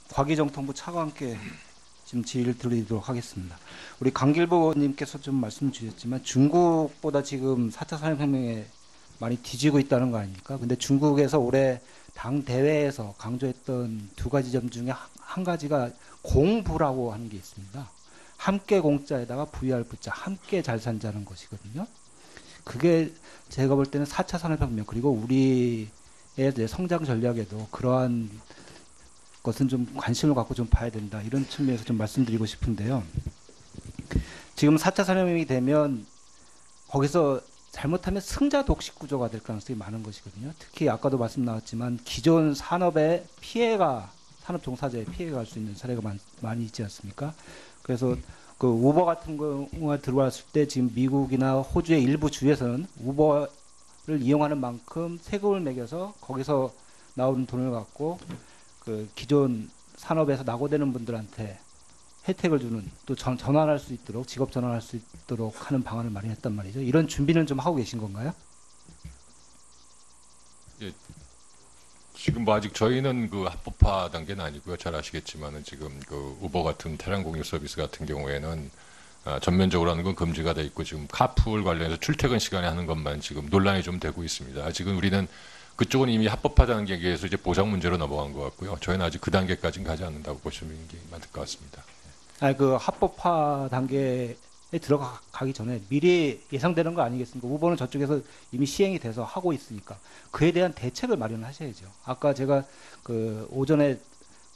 과기정통부 차과 함께 지금 질의를 드리도록 하겠습니다. 우리 강길보 의원님께서 좀 말씀 주셨지만 중국보다 지금 4차 산업혁명에 많이 뒤지고 있다는 거 아닙니까? 근데 중국에서 올해 당 대회에서 강조했던 두 가지 점 중에 한 가지가 공부라고 하는 게 있습니다. 함께 공자에다가 부유할 부자, 함께 잘 산다는 것이거든요. 그게 제가 볼 때는 4차 산업혁명 그리고 우리의 이제 성장 전략에도 그러한 것은 좀 관심을 갖고 좀 봐야 된다. 이런 측면에서 좀 말씀드리고 싶은데요. 지금 4차 산업혁명이 되면 거기서 잘못하면 승자 독식 구조가 될 가능성이 많은 것이거든요. 특히 아까도 말씀 나왔지만 기존 산업의 피해가 산업 종사자의 피해가 갈 수 있는 사례가 많이 있지 않습니까? 그래서 그 우버 같은 경우가 들어왔을 때 지금 미국이나 호주의 일부 주에서는 우버를 이용하는 만큼 세금을 매겨서 거기서 나오는 돈을 갖고 그 기존 산업에서 낙오되는 분들한테 혜택을 주는 또 전환할 수 있도록 직업 전환할 수 있도록 하는 방안을 마련했단 말이죠. 이런 준비는 좀 하고 계신 건가요? 예, 지금 뭐 아직 저희는 그 합법화 단계는 아니고요. 잘 아시겠지만은 지금 그 우버 같은 차량 공유 서비스 같은 경우에는 전면적으로 하는 건 금지가 돼 있고 지금 카풀 관련해서 출퇴근 시간에 하는 것만 지금 논란이 좀 되고 있습니다. 아직은 우리는 그쪽은 이미 합법화 단계에서 이제 보상 문제로 넘어간 것 같고요. 저희는 아직 그 단계까지는 가지 않는다고 보시는 게 맞을 것 같습니다. 그 합법화 단계에 들어가기 전에 미리 예상되는 거 아니겠습니까? 우버는 저쪽에서 이미 시행이 돼서 하고 있으니까 그에 대한 대책을 마련하셔야죠. 아까 제가 그 오전에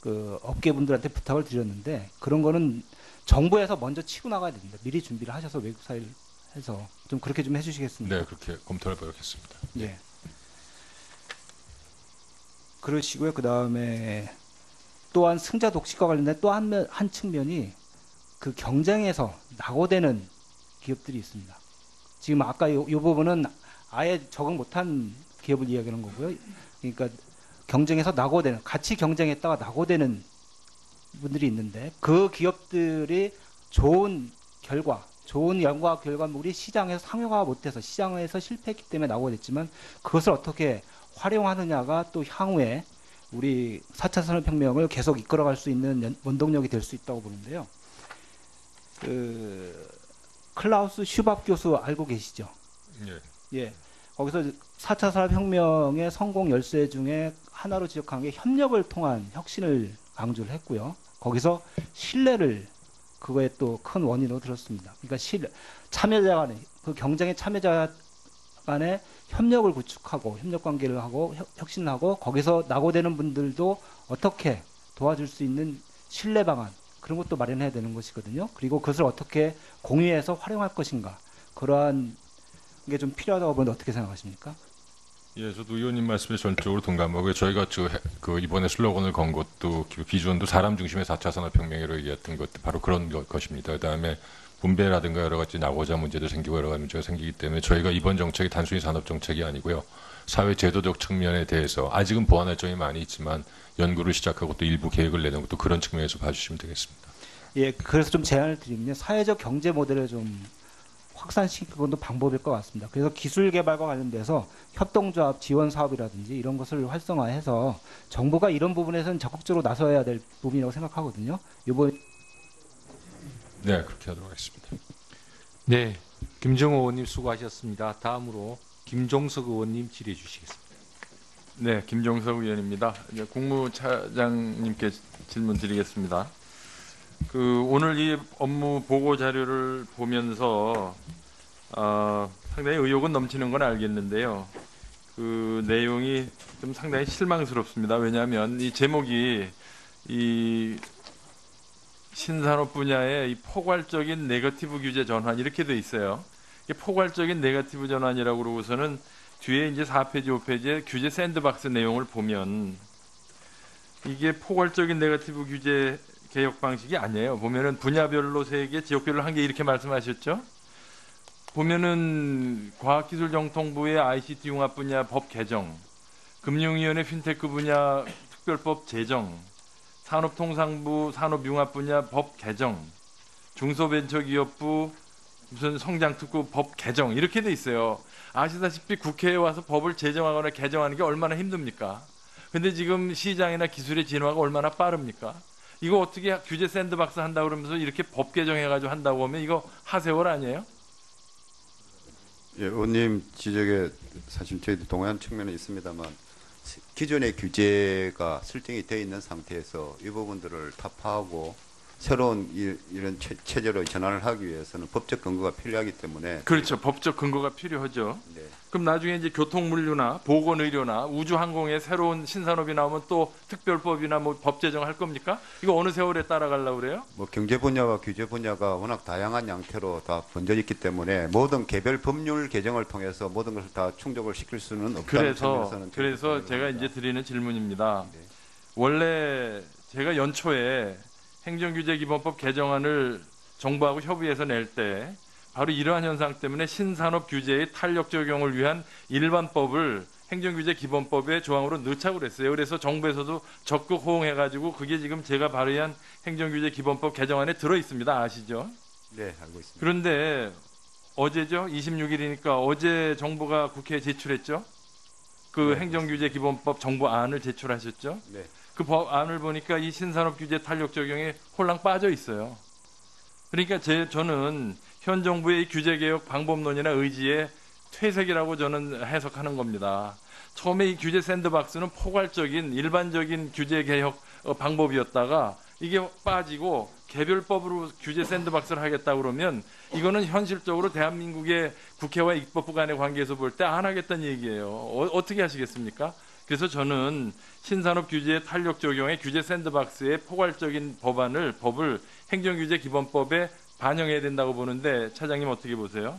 그 업계분들한테 부탁을 드렸는데 그런 거는 정부에서 먼저 치고 나가야 됩니다. 미리 준비를 하셔서 외국 사회를 해서 좀 그렇게 좀 해주시겠습니까? 네, 그렇게 검토를 해보겠습니다. 네. 그러시고요. 그 다음에 또한 승자 독식과 관련된 또 한 측면이 그 경쟁에서 낙오되는 기업들이 있습니다. 지금 아까 이 부분은 아예 적응 못한 기업을 이야기하는 거고요. 그러니까 경쟁에서 낙오되는, 같이 경쟁했다가 낙오되는 분들이 있는데 그 기업들이 좋은 연구와 결과물이 시장에서 상용화 못해서 시장에서 실패했기 때문에 낙오됐지만 그것을 어떻게 활용하느냐가 또 향후에 우리 4차 산업혁명을 계속 이끌어갈 수 있는 원동력이 될 수 있다고 보는데요. 그 클라우스 슈밥 교수 알고 계시죠? 예. 예. 거기서 4차 산업혁명의 성공 열쇠 중에 하나로 지적한 게 협력을 통한 혁신을 강조를 했고요. 거기서 신뢰를 그거에 또 큰 원인으로 들었습니다. 그러니까 참여자 간에 그 경쟁의 참여자 간에 협력을 구축하고 협력 관계를 하고 혁신을 하고 거기서 낙오되는 분들도 어떻게 도와줄 수 있는 신뢰 방안 그런 것도 마련해야 되는 것이거든요. 그리고 그것을 어떻게 공유해서 활용할 것인가 그러한 게 좀 필요하다고 보는데 어떻게 생각하십니까? 예, 저도 의원님 말씀에 전적으로 동감하고요. 저희가 그 이번에 슬로건을 건 것도 기준도 사람 중심의 4차 산업혁명으로 얘기했던 것도 바로 그런 것입니다. 그다음에 분배라든가 여러 가지 낙오자 문제도 생기고 여러 가지 문제가 생기기 때문에 저희가 이번 정책이 단순히 산업 정책이 아니고요. 사회 제도적 측면에 대해서 아직은 보완할 점이 많이 있지만 연구를 시작하고 또 일부 계획을 내는 것도 그런 측면에서 봐주시면 되겠습니다. 예, 그래서 좀 제안을 드리면요. 사회적 경제 모델을 좀 확산시키는 것도 방법일 것 같습니다. 그래서 기술 개발과 관련돼서 협동조합 지원 사업이라든지 이런 것을 활성화해서 정부가 이런 부분에서는 적극적으로 나서야 될 부분이라고 생각하거든요. 이번 네, 그렇게 하도록 하겠습니다. 네, 김정호 의원님 수고하셨습니다. 다음으로 김종석 의원님 질의해 주시겠습니다. 네, 김종석 의원입니다. 이제 국무차장님께 질문 드리겠습니다. 오늘 이 업무 보고 자료를 보면서 상당히 의욕은 넘치는 건 알겠는데요. 그 내용이 좀 상당히 실망스럽습니다. 왜냐하면 이 제목이 이 신산업 분야의 이 포괄적인 네거티브 규제 전환 이렇게 돼 있어요. 이게 포괄적인 네거티브 전환이라고 그러고서는 뒤에 이제 4페이지, 5페이지에 규제 샌드박스 내용을 보면 이게 포괄적인 네거티브 규제 개혁 방식이 아니에요. 보면은 분야별로 3개, 지역별로 1개 이렇게 말씀하셨죠? 보면은 과학기술정통부의 ICT 융합 분야 법 개정, 금융위원회 핀테크 분야 특별법 제정, 산업통상부 산업융합 분야 법 개정, 중소벤처기업부 무슨 성장특구 법 개정 이렇게 돼 있어요. 아시다시피 국회에 와서 법을 제정하거나 개정하는 게 얼마나 힘듭니까? 근데 지금 시장이나 기술의 진화가 얼마나 빠릅니까? 이거 어떻게 규제 샌드박스 한다 그러면서 이렇게 법 개정해가지고 한다고 하면 이거 하세월 아니에요? 예, 의원님 지적에 사실 저희도 동의하는 측면은 있습니다만 기존의 규제가 설정이 되어 있는 상태에서 이 부분들을 타파하고 새로운 이런 체제로 전환을 하기 위해서는 법적 근거가 필요하기 때문에 그렇죠. 법적 근거가 필요하죠. 네. 그럼 나중에 이제 교통물류나 보건의료나 우주항공에 새로운 신산업이 나오면 또 특별법이나 뭐 법 제정할 겁니까? 이거 어느 세월에 따라가려고 그래요? 뭐 경제 분야와 규제 분야가 워낙 다양한 양태로 다 번져 있기 때문에 모든 개별 법률 개정을 통해서 모든 것을 다 충족을 시킬 수는 없다는 측면에서는 그래서 제가 이제 드리는 질문입니다. 네. 원래 제가 연초에 행정규제기본법 개정안을 정부하고 협의해서 낼 때 바로 이러한 현상 때문에 신산업 규제의 탄력 적용을 위한 일반법을 행정규제기본법의 조항으로 넣자고 그랬어요. 그래서 정부에서도 적극 호응해가지고 그게 지금 제가 발의한 행정규제기본법 개정안에 들어 있습니다. 아시죠? 네, 알고 있습니다. 그런데 어제죠? 26일이니까 어제 정부가 국회에 제출했죠? 그 네. 행정규제기본법 정부안을 제출하셨죠? 네. 그 법안을 보니까 이 신산업 규제 탄력 적용에 홀랑 빠져 있어요. 그러니까 저는 현 정부의 이 규제 개혁 방법론이나 의지의 퇴색이라고 저는 해석하는 겁니다. 처음에 이 규제 샌드박스는 포괄적인 일반적인 규제 개혁 방법이었다가 이게 빠지고 개별법으로 규제 샌드박스를 하겠다 그러면 이거는 현실적으로 대한민국의 국회와 입법부 간의 관계에서 볼 때 안 하겠다는 얘기예요. 어떻게 하시겠습니까? 그래서 저는 신산업 규제의 탄력 적용의 규제 샌드박스의 포괄적인 법을 행정규제기본법에 반영해야 된다고 보는데 차장님 어떻게 보세요?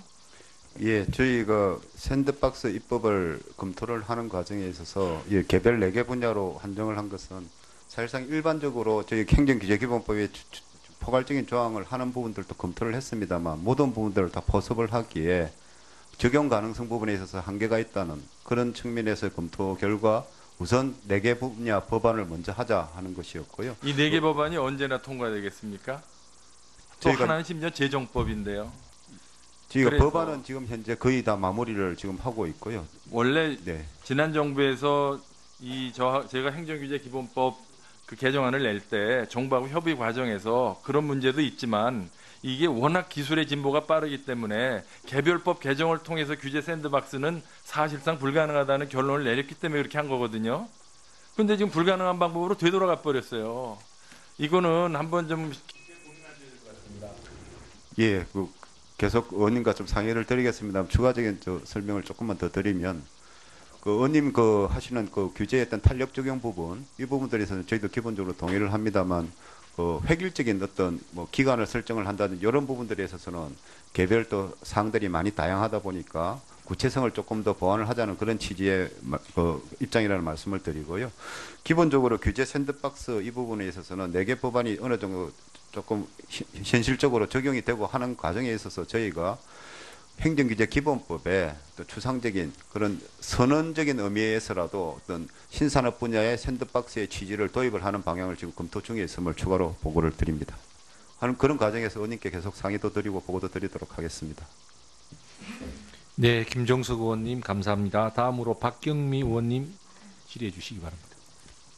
예, 저희가 샌드박스 입법을 검토를 하는 과정에 있어서 예, 개별 4개 분야로 한정을 한 것은 사실상 일반적으로 저희 행정규제기본법에 포괄적인 조항을 하는 부분들도 검토를 했습니다만 모든 부분들을 다 포섭을 하기에 적용 가능성 부분에 있어서 한계가 있다는 그런 측면에서 검토 결과 우선 4개 분야 법안을 먼저 하자 하는 것이었고요. 이 4개 법안이 언제나 통과되겠습니까? 또 저희가- 하나는 심지어 재정법인데요. 저희가 그래서- 법안은 지금 현재 거의 다 마무리를 지금 하고 있고요. 원래 네. 지난 정부에서 제가 행정규제기본법 그 개정안을 낼 때 정부하고 협의 과정에서 그런 문제도 있지만 이게 워낙 기술의 진보가 빠르기 때문에 개별법 개정을 통해서 규제 샌드박스는 사실상 불가능하다는 결론을 내렸기 때문에 그렇게 한 거거든요. 그런데 지금 불가능한 방법으로 되돌아가 버렸어요. 이거는 한번 좀 예, 계속 의원님과 좀 상의를 드리겠습니다. 추가적인 설명을 조금만 더 드리면 의원님 하시는 규제의 어떤 탄력 적용 부분 이 부분들에서는 저희도 기본적으로 동의를 합니다만 획일적인 어떤 기간을 설정을 한다든지 이런 부분들에 있어서는 개별 또 사항들이 많이 다양하다 보니까 구체성을 조금 더 보완을 하자는 그런 취지의 입장이라는 말씀을 드리고요. 기본적으로 규제 샌드박스 이 부분에 있어서는 4개 법안이 어느 정도 조금 현실적으로 적용이 되고 하는 과정에 있어서 저희가 행정규제 기본법에 또 추상적인 그런 선언적인 의미에서라도 어떤 신산업 분야의 샌드박스의 취지를 도입을 하는 방향을 지금 검토 중에 있음을 추가로 보고를 드립니다. 하는 그런 과정에서 의원님께 계속 상의도 드리고 보고도 드리도록 하겠습니다. 네, 김종석 의원님 감사합니다. 다음으로 박경미 의원님 질의해 주시기 바랍니다.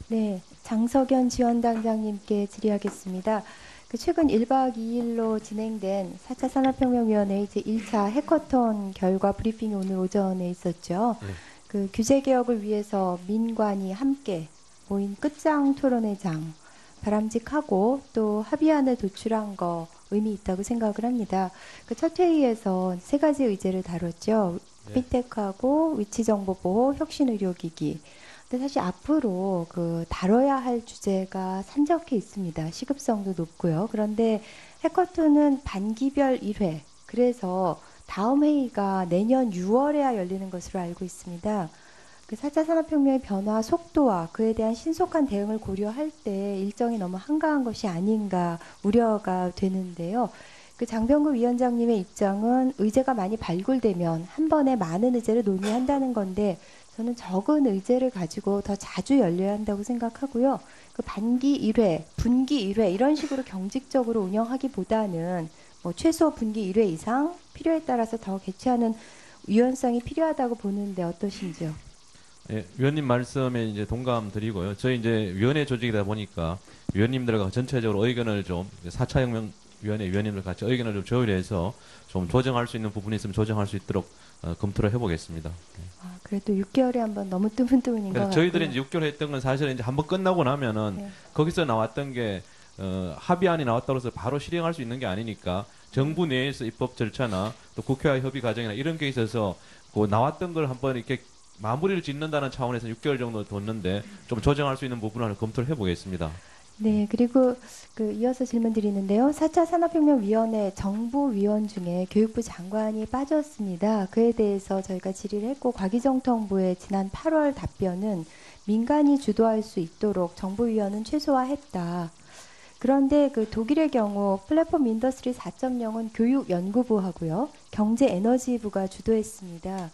네, 장석연 지원단장님께 질의하겠습니다. 최근 1박 2일로 진행된 4차 산업혁명위원회 이제 1차 해커톤 결과 브리핑이 오늘 오전에 있었죠. 네. 그 규제 개혁을 위해서 민관이 함께 모인 끝장 토론회 장 바람직하고 또 합의안을 도출한 거 의미 있다고 생각을 합니다. 그 첫 회의에서 3가지 의제를 다뤘죠. 네. 빅테크하고 위치정보보호, 혁신의료기기. 근데 사실 앞으로 다뤄야 할 주제가 산적해 있습니다. 시급성도 높고요. 그런데 해커톤은 반기별 1회. 그래서 다음 회의가 내년 6월에야 열리는 것으로 알고 있습니다. 그 4차 산업혁명의 변화 속도와 그에 대한 신속한 대응을 고려할 때 일정이 너무 한가한 것이 아닌가 우려가 되는데요. 그 장병구 위원장님의 입장은 의제가 많이 발굴되면 한 번에 많은 의제를 논의한다는 건데 저는 적은 의제를 가지고 더 자주 열려야 한다고 생각하고요. 그 반기 1회, 분기 1회 이런 식으로 경직적으로 운영하기보다는 최소 분기 1회 이상 필요에 따라서 더 개최하는 유연성이 필요하다고 보는데 어떠신지요? 예, 위원님 말씀에 이제 동감 드리고요. 저희 이제 위원회 조직이다 보니까 위원님들과 전체적으로 의견을 좀 4차 혁명 위원회 위원님들 같이 의견을 좀 조율해서 좀 조정할 수 있는 부분이 있으면 조정할 수 있도록 검토를 해보겠습니다. 아, 그래도 6개월에 한 번 너무 뜨문뜨문인 것 그래서 같고요. 저희들이 이제 6개월 했던 건 사실은 이제 한번 끝나고 나면은 네. 거기서 나왔던 게 합의안이 나왔다고 해서 바로 실행할 수 있는 게 아니니까 정부 내에서 입법 절차나 또 국회와 협의 과정이나 이런 게 있어서 그 나왔던 걸 한번 이렇게 마무리를 짓는다는 차원에서 6개월 정도 뒀는데 좀 조정할 수 있는 부분을 검토를 해보겠습니다. 네, 그리고 이어서 질문 드리는데요. 4차 산업혁명위원회 정부위원 중에 교육부 장관이 빠졌습니다. 그에 대해서 저희가 질의를 했고 과기정통부의 지난 8월 답변은 민간이 주도할 수 있도록 정부위원은 최소화했다. 그런데 독일의 경우 플랫폼 인더스트리 4.0은 교육연구부하고요. 경제에너지부가 주도했습니다.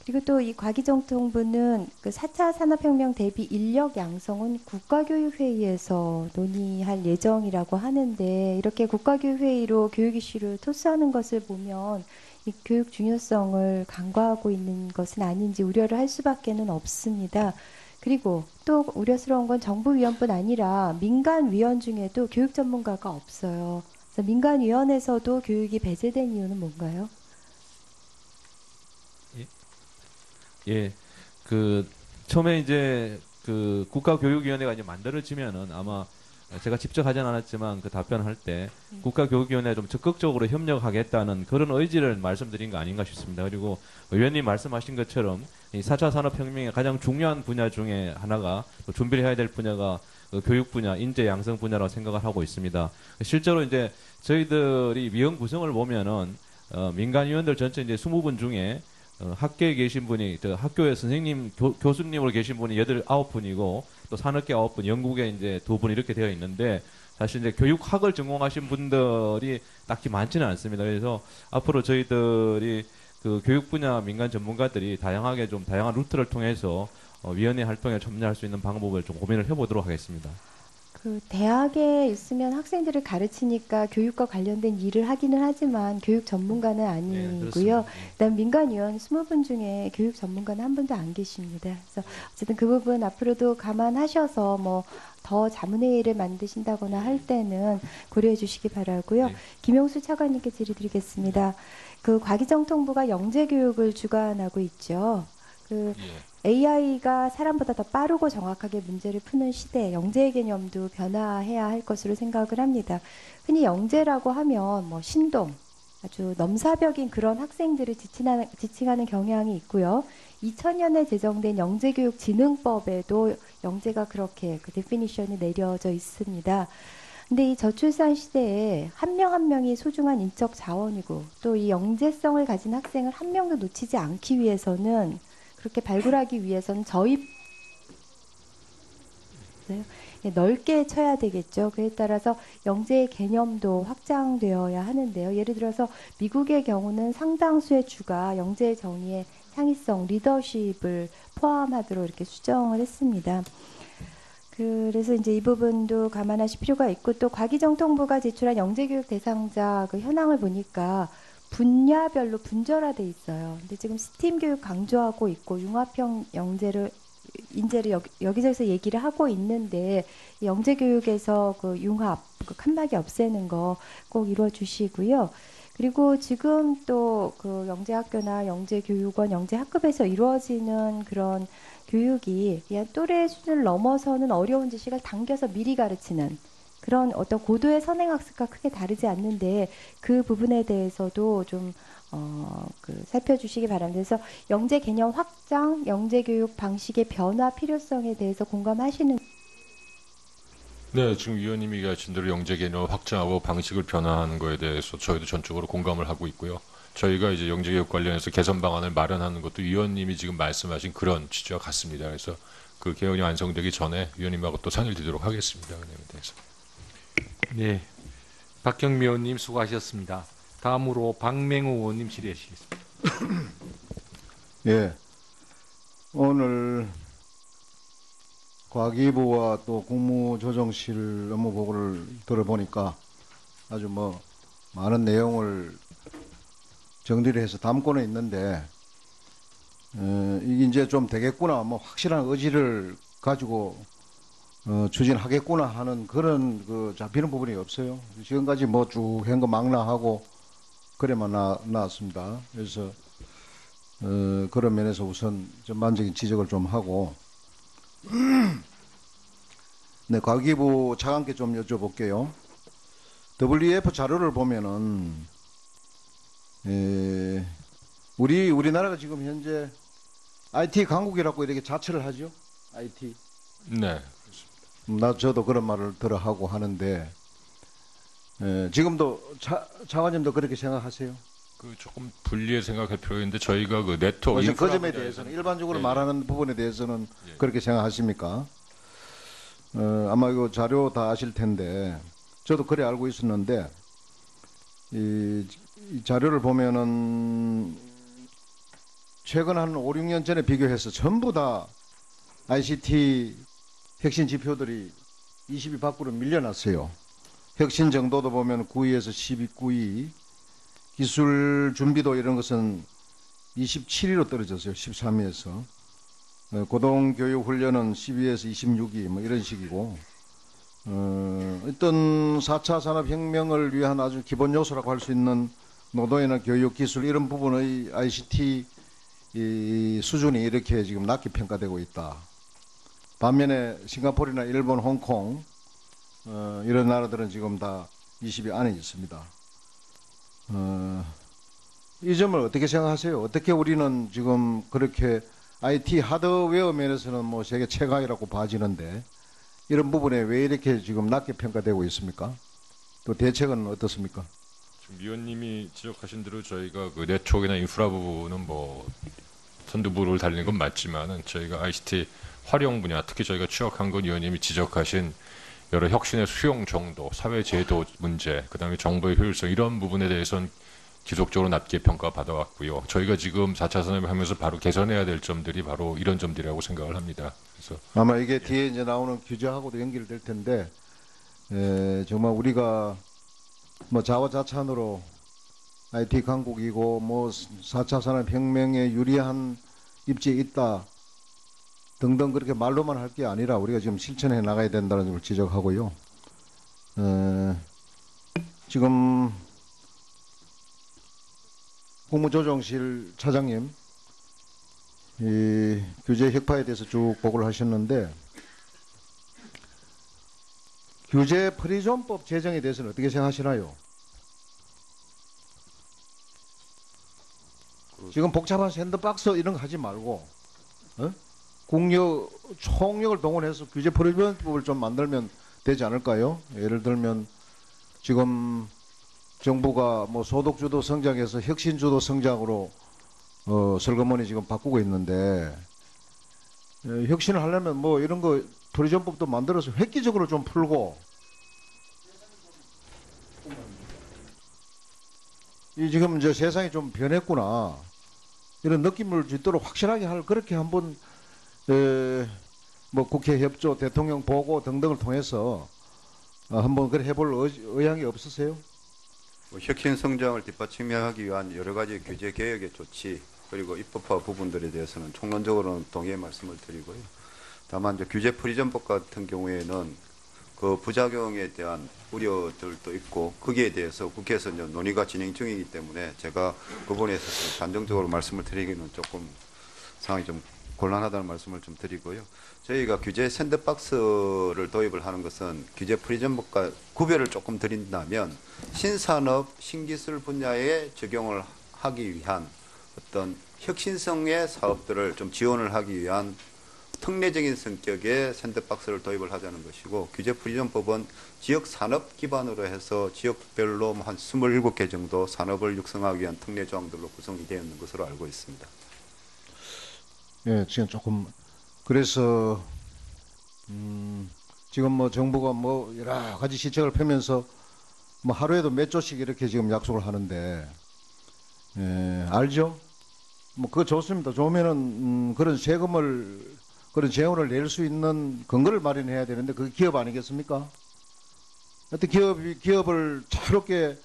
그리고 또 이 과기정통부는 4차 산업혁명 대비 인력 양성은 국가교육회의에서 논의할 예정이라고 하는데 이렇게 국가교육회의로 교육 이슈를 토스하는 것을 보면 이 교육 중요성을 간과하고 있는 것은 아닌지 우려를 할 수밖에는 없습니다. 그리고 또 우려스러운 건 정부위원뿐 아니라 민간위원 중에도 교육 전문가가 없어요. 그래서 민간위원에서도 교육이 배제된 이유는 뭔가요? 예, 처음에 이제 국가교육위원회가 이제 만들어지면은 아마 제가 직접 하진 않았지만 그 답변할 때 국가교육위원회 좀 적극적으로 협력하겠다는 그런 의지를 말씀드린 거 아닌가 싶습니다. 그리고 의원님 말씀하신 것처럼 이 4차 산업혁명의 가장 중요한 분야 중에 하나가 또 준비를 해야 될 분야가 교육 분야, 인재 양성 분야라고 생각을 하고 있습니다. 실제로 이제 저희들이 위원 구성을 보면은 민간위원들 전체 이제 20분 중에 학계에 계신 분이 학교에 선생님 교수님으로 계신 분이 9분이고 또 산업계 9분, 영국에 이제 2분 이렇게 되어 있는데 사실 이제 교육학을 전공하신 분들이 딱히 많지는 않습니다. 그래서 앞으로 저희들이 교육 분야 민간 전문가들이 다양하게 좀 다양한 루트를 통해서 위원회 활동에 참여할 수 있는 방법을 좀 고민을 해보도록 하겠습니다. 대학에 있으면 학생들을 가르치니까 교육과 관련된 일을 하기는 하지만 교육 전문가는 아니고요. 네, 그다음 민간위원 20분 중에 교육 전문가는 한 분도 안 계십니다. 그래서 어쨌든 그 부분 앞으로도 감안하셔서 뭐 더 자문회의를 만드신다거나 할 때는 고려해 주시기 바라고요. 네. 김용수 차관님께 질의드리겠습니다. 과기정통부가 영재교육을 주관하고 있죠. 예. AI가 사람보다 더 빠르고 정확하게 문제를 푸는 시대에 영재의 개념도 변화해야 할 것으로 생각을 합니다. 흔히 영재라고 하면 뭐 신동, 아주 넘사벽인 그런 학생들을 지칭하는 경향이 있고요. 2000년에 제정된 영재교육진흥법에도 영재가 그렇게 데피니션이 내려져 있습니다. 근데 이 저출산 시대에 한 명 한 명이 소중한 인적 자원이고 또 이 영재성을 가진 학생을 한 명도 놓치지 않기 위해서는 그렇게 발굴하기 위해서는 넓게 쳐야 되겠죠. 그에 따라서 영재의 개념도 확장되어야 하는데요. 예를 들어서 미국의 경우는 상당수의 주가 영재의 정의에 창의성, 리더십을 포함하도록 이렇게 수정을 했습니다. 그래서 이제 이 부분도 감안하실 필요가 있고 또 과기정통부가 제출한 영재교육 대상자 현황을 보니까 분야별로 분절화돼 있어요. 근데 지금 스팀 교육 강조하고 있고 융합형 인재를 여기저기서 얘기를 하고 있는데 영재 교육에서 융합, 칸막이 없애는 거 꼭 이루어 주시고요. 그리고 지금 또 영재학교나 영재교육원, 영재학급에서 이루어지는 그런 교육이 그냥 또래 수준을 넘어서는 어려운 지식을 당겨서 미리 가르치는 그런 어떤 고도의 선행학습과 크게 다르지 않는데 그 부분에 대해서도 좀 살펴주시기 바랍니다. 그래서 영재 개념 확장, 영재 교육 방식의 변화 필요성에 대해서 공감하시는? 네, 지금 위원님이 얘기하신 대로 영재 개념을 확장하고 방식을 변화하는 거에 대해서 저희도 전적으로 공감을 하고 있고요. 저희가 이제 영재 교육 관련해서 개선 방안을 마련하는 것도 위원님이 지금 말씀하신 그런 취지와 같습니다. 그래서 그 개헌이 완성되기 전에 위원님하고 또 상의를 드리도록 하겠습니다. 그 내용에 대해서. 네, 박경미 의원님 수고하셨습니다. 다음으로 박맹우 의원님 질의하시겠습니다. 예, 오늘 과기부와 또 국무조정실 업무 보고를 들어보니까 아주 많은 내용을 정리를 해서 담고는 있는데 이게 이제 좀 되겠구나, 뭐 확실한 의지를 가지고 추진하겠구나 하는 그런 그 잡히는 부분이 없어요. 지금까지 뭐 쭉 한 거 망라하고 그래만 나왔습니다. 그래서 그런 면에서 우선 전반적인 지적을 좀 하고, 네, 과기부 차관께 좀 여쭤볼게요. WEF 자료를 보면은 우리나라가 지금 현재 IT 강국이라고 이렇게 자처를 하죠. IT. 네. 저도 그런 말을 들어 하고 하는데, 지금도 차관님도 그렇게 생각하세요? 그 조금 분리해 생각할 필요가 있는데 저희가 그 네트워크 그 인프라 점에 분야에서는 대해서는 일반적으로 예, 말하는 부분에 대해서는 예. 그렇게 생각하십니까? 아마 이거 자료 다 아실 텐데 저도 그래 알고 있었는데 이 자료를 보면은 최근 한 5, 6년 전에 비교해서 전부 다 ICT 혁신 지표들이 20위 밖으로 밀려났어요. 혁신 정도도 보면 9위에서 19위, 기술 준비도 이런 것은 27위로 떨어졌어요. 13위에서. 고등교육 훈련은 12위에서 26위 뭐 이런 식이고, 어떤 4차 산업혁명을 위한 아주 기본 요소라고 할 수 있는 노동이나 교육, 기술 이런 부분의 ICT 이 수준이 이렇게 지금 낮게 평가되고 있다. 반면에 싱가포르나 일본, 홍콩 이런 나라들은 지금 다 20위 안에 있습니다. 이 점을 어떻게 생각하세요? 어떻게 우리는 지금 그렇게 IT 하드웨어 면에서는 뭐 세계 최강이라고 봐지는데 이런 부분에 왜 이렇게 지금 낮게 평가되고 있습니까? 또 대책은 어떻습니까? 지금 위원님이 지적하신 대로 저희가 그 네트워크나 인프라 부분은 뭐 선두부를 달리는 건 맞지만은 저희가 ICT 활용 분야, 특히 저희가 취약한 건 위원님이 지적하신 여러 혁신의 수용 정도, 사회 제도 문제, 그다음에 정보의 효율성 이런 부분에 대해서는 지속적으로 낮게 평가받아왔고요. 저희가 지금 4차 산업을 하면서 바로 개선해야 될 점들이 바로 이런 점들이라고 생각을 합니다. 그래서 아마 이게 뒤에 이제 나오는 규제하고도 연결될 텐데 정말 우리가 뭐 자화자찬으로 IT 강국이고 뭐 4차 산업혁명에 유리한 입지에 있다 등등 그렇게 말로만 할 게 아니라 우리가 지금 실천해 나가야 된다는 점을 지적하고요. 지금 국무조정실 차장님 이 규제 혁파에 대해서 쭉 보고를 하셨는데 규제 프리존법 제정에 대해서는 어떻게 생각하시나요? 지금 복잡한 샌드박스 이런 거 하지 말고 국력, 총력을 동원해서 규제 프리존법을 좀 만들면 되지 않을까요? 예를 들면 지금 정부가 뭐 소득주도 성장에서 혁신주도 성장으로 슬그머니 지금 바꾸고 있는데 혁신을 하려면 뭐 이런 거 프리존법도 만들어서 획기적으로 좀 풀고 이 지금 이제 세상이 좀 변했구나 이런 느낌을 주도록 확실하게 할 그렇게 한번 뭐 국회 협조, 대통령 보고 등등을 통해서 한번 그래 해볼 의향이 없으세요? 혁신 성장을 뒷받침하기 위한 여러 가지 규제 개혁의 조치 그리고 입법화 부분들에 대해서는 총론적으로는 동의의 말씀을 드리고요. 다만 이제 규제 프리존법 같은 경우에는 그 부작용에 대한 우려들도 있고 거기에 대해서 국회에서 이제 논의가 진행 중이기 때문에 제가 그 부분에 있어서 단정적으로 말씀을 드리기는 조금 상황이 좀 곤란하다는 말씀을 좀 드리고요. 저희가 규제 샌드박스를 도입을 하는 것은 규제 프리존법과 구별을 조금 드린다면 신산업, 신기술 분야에 적용을 하기 위한 어떤 혁신성의 사업들을 좀 지원을 하기 위한 특례적인 성격의 샌드박스를 도입을 하자는 것이고 규제 프리존법은 지역 산업 기반으로 해서 지역별로 한 27개 정도 산업을 육성하기 위한 특례 조항들로 구성이 되어 있는 것으로 알고 있습니다. 예, 지금 조금 그래서 지금 뭐 정부가 뭐 여러 가지 시책을 펴면서 뭐 하루에도 몇 조씩 이렇게 지금 약속을 하는데 알죠? 뭐 그거 좋습니다. 좋으면은 그런 세금을 그런 재원을 낼 수 있는 근거를 마련해야 되는데 그게 기업 아니겠습니까? 어떤 기업을 자유롭게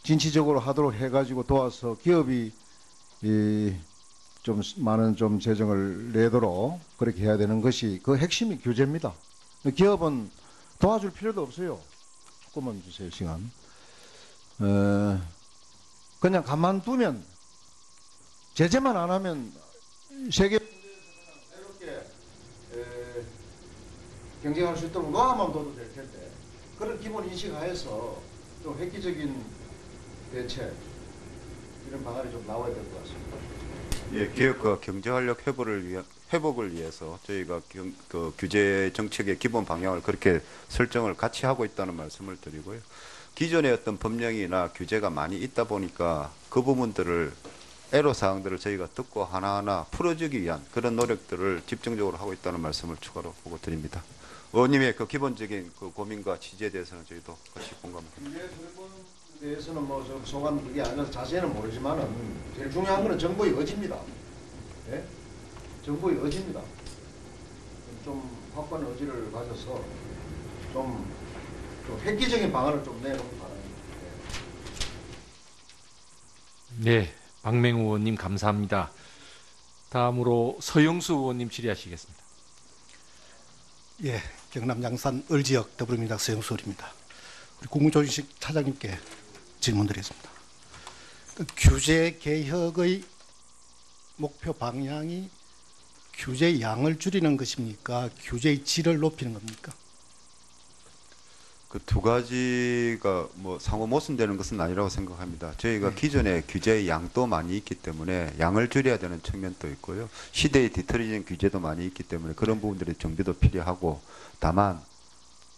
진취적으로 하도록 해가지고 도와서 기업이 좀 많은 좀 재정을 내도록 그렇게 해야 되는 것이 그 핵심이 규제입니다. 기업은 도와줄 필요도 없어요. 조금만 주세요, 시간. 그냥 가만두면, 제재만 안 하면 세계 이렇게 경쟁할 수 있도록 노하만 둬도 될 텐데, 그런 기본 인식 하에서 좀 획기적인 대책, 이런 방안이 좀 나와야 될 것 같습니다. 예, 기업과 경제활력 회복을 위해서 저희가 그 규제 정책의 기본 방향을 그렇게 설정을 같이 하고 있다는 말씀을 드리고요. 기존의 어떤 법령이나 규제가 많이 있다 보니까 그 부분들을 애로사항들을 저희가 듣고 하나하나 풀어주기 위한 그런 노력들을 집중적으로 하고 있다는 말씀을 추가로 보고 드립니다. 의원님의 그 기본적인 그 고민과 취지에 대해서는 저희도 같이 공감합니다. 규제 설명에 대해서는 뭐 좀 소관 그게 아니라서 자세히는 모르지만은 제일 중요한 거는 정부의 의지입니다. 예? 정부의 의지입니다. 좀 확고한 의지를 가져서 좀 획기적인 방안을 좀 내놓기 바랍니다. 네, 박맹우 의원님 감사합니다. 다음으로 서영수 의원님 질의하시겠습니다. 예, 경남 양산 을지역 더불어민주당 서영수 의원입니다. 우리 국무조직식 차장님께 질문드리겠습니다. 규제 개혁의 목표 방향이 규제 양을 줄이는 것입니까? 규제의 질을 높이는 겁니까? 그 두 가지가 뭐 상호 모순되는 것은 아니라고 생각합니다. 저희가 기존에 규제의 양도 많이 있기 때문에 양을 줄여야 되는 측면도 있고요. 시대에 뒤틀어진 규제도 많이 있기 때문에 그런 부분들이 정비도 필요하고, 다만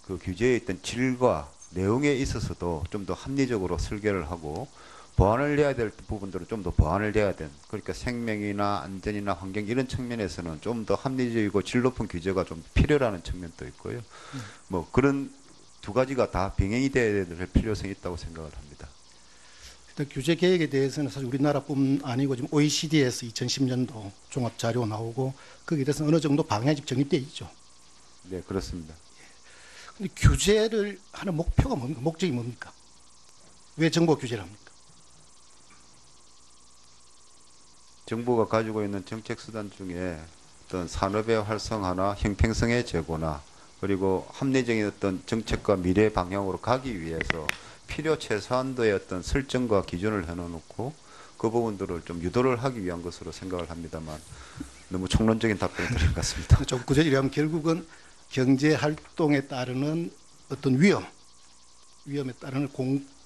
그 규제에 있던 질과 내용에 있어서도 좀 더 합리적으로 설계를 하고 보완을 해야 될 부분들은 좀 더 보완을 해야 된, 그러니까 생명이나 안전이나 환경 이런 측면에서는 좀 더 합리적이고 질 높은 규제가 좀 필요라는 측면도 있고요. 뭐 그런 두 가지가 다 병행이 되어야 될 필요성이 있다고 생각을 합니다. 일단 규제 개혁에 대해서는 사실 우리나라뿐 아니고 지금 OECD에서 2010년도 종합 자료 나오고 거기에 대해서 어느 정도 방향이 정립되어 있죠. 네, 그렇습니다. 근데 규제를 하는 목표가 뭡니까? 목적이 뭡니까? 왜 정부가 규제를 합니까? 정부가 가지고 있는 정책 수단 중에 어떤 산업의 활성화나 형평성의 제고나 그리고 합리적인 어떤 정책과 미래 방향으로 가기 위해서 필요 최소한도의 어떤 설정과 기준을 해놓고 그 부분들을 좀 유도를 하기 위한 것으로 생각을 합니다만 너무 총론적인 답변을 드린 것 같습니다. 좀 구체적으로 하면 결국은 경제 활동에 따르는 어떤 위험에 따르는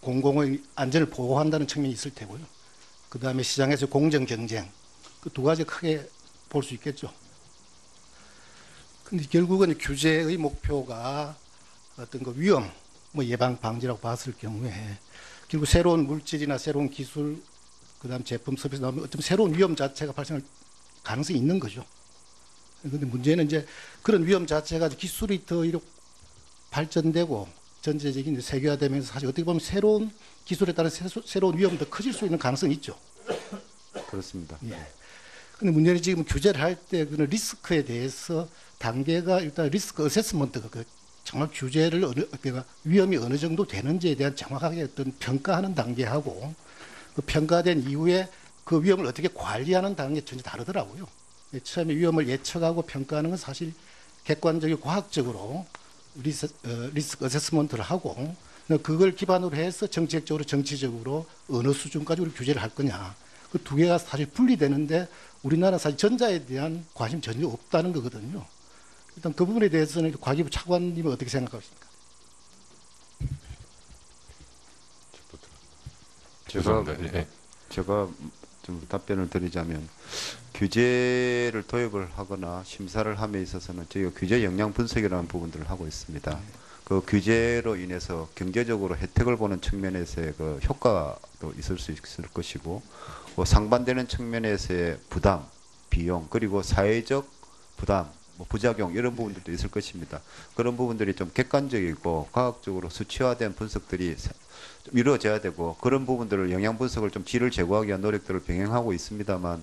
공공의 안전을 보호한다는 측면이 있을 테고요. 그 다음에 시장에서 공정 경쟁, 그 두 가지 크게 볼 수 있겠죠. 근데 결국은 규제의 목표가 어떤 그 위험, 뭐 예방 방지라고 봤을 경우에 결국 새로운 물질이나 새로운 기술, 그다음 제품 서비스 나오면 어떤 새로운 위험 자체가 발생할 가능성이 있는 거죠. 그런데 문제는 이제 그런 위험 자체가 기술이 더 이렇게 발전되고 전체적인 세계화되면서 사실 어떻게 보면 새로운 기술에 따른 새로운 위험도 더 커질 수 있는 가능성이 있죠. 그렇습니다. 예. 근데 문제는 지금 규제를 할 때 그 리스크에 대해서 단계가 일단 리스크 어세스먼트가 그 정말 규제를 그러니까 위험이 어느 정도 되는지에 대한 정확하게 어떤 평가하는 단계하고 그 평가된 이후에 그 위험을 어떻게 관리하는 단계 전혀 다르더라고요. 처음에 위험을 예측하고 평가하는 건 사실 객관적이고 과학적으로 리스크 어세스먼트를 하고 그걸 기반으로 해서 정책적으로 정치적으로 어느 수준까지 우리 규제를 할 거냐. 그 두 개가 사실 분리되는데 우리나라는 사실 전자에 대한 관심 전혀 없다는 거거든요. 일단 그 부분에 대해서는 과기부 차관님은 어떻게 생각하십니까? 제가 좀 답변을 드리자면 규제를 도입을 하거나 심사를 함에 있어서는 저희가 규제 영향 분석이라는 부분들을 하고 있습니다. 그 규제로 인해서 경제적으로 혜택을 보는 측면에서의 그 효과도 있을 수 있을 것이고 상반되는 측면에서의 부담, 비용 그리고 사회적 부담, 부작용 이런 부분들도 있을 것입니다. 그런 부분들이 좀 객관적이고 과학적으로 수치화된 분석들이 좀 이루어져야 되고 그런 부분들을 영향 분석을 좀 질을 제고하기 위한 노력들을 병행하고 있습니다만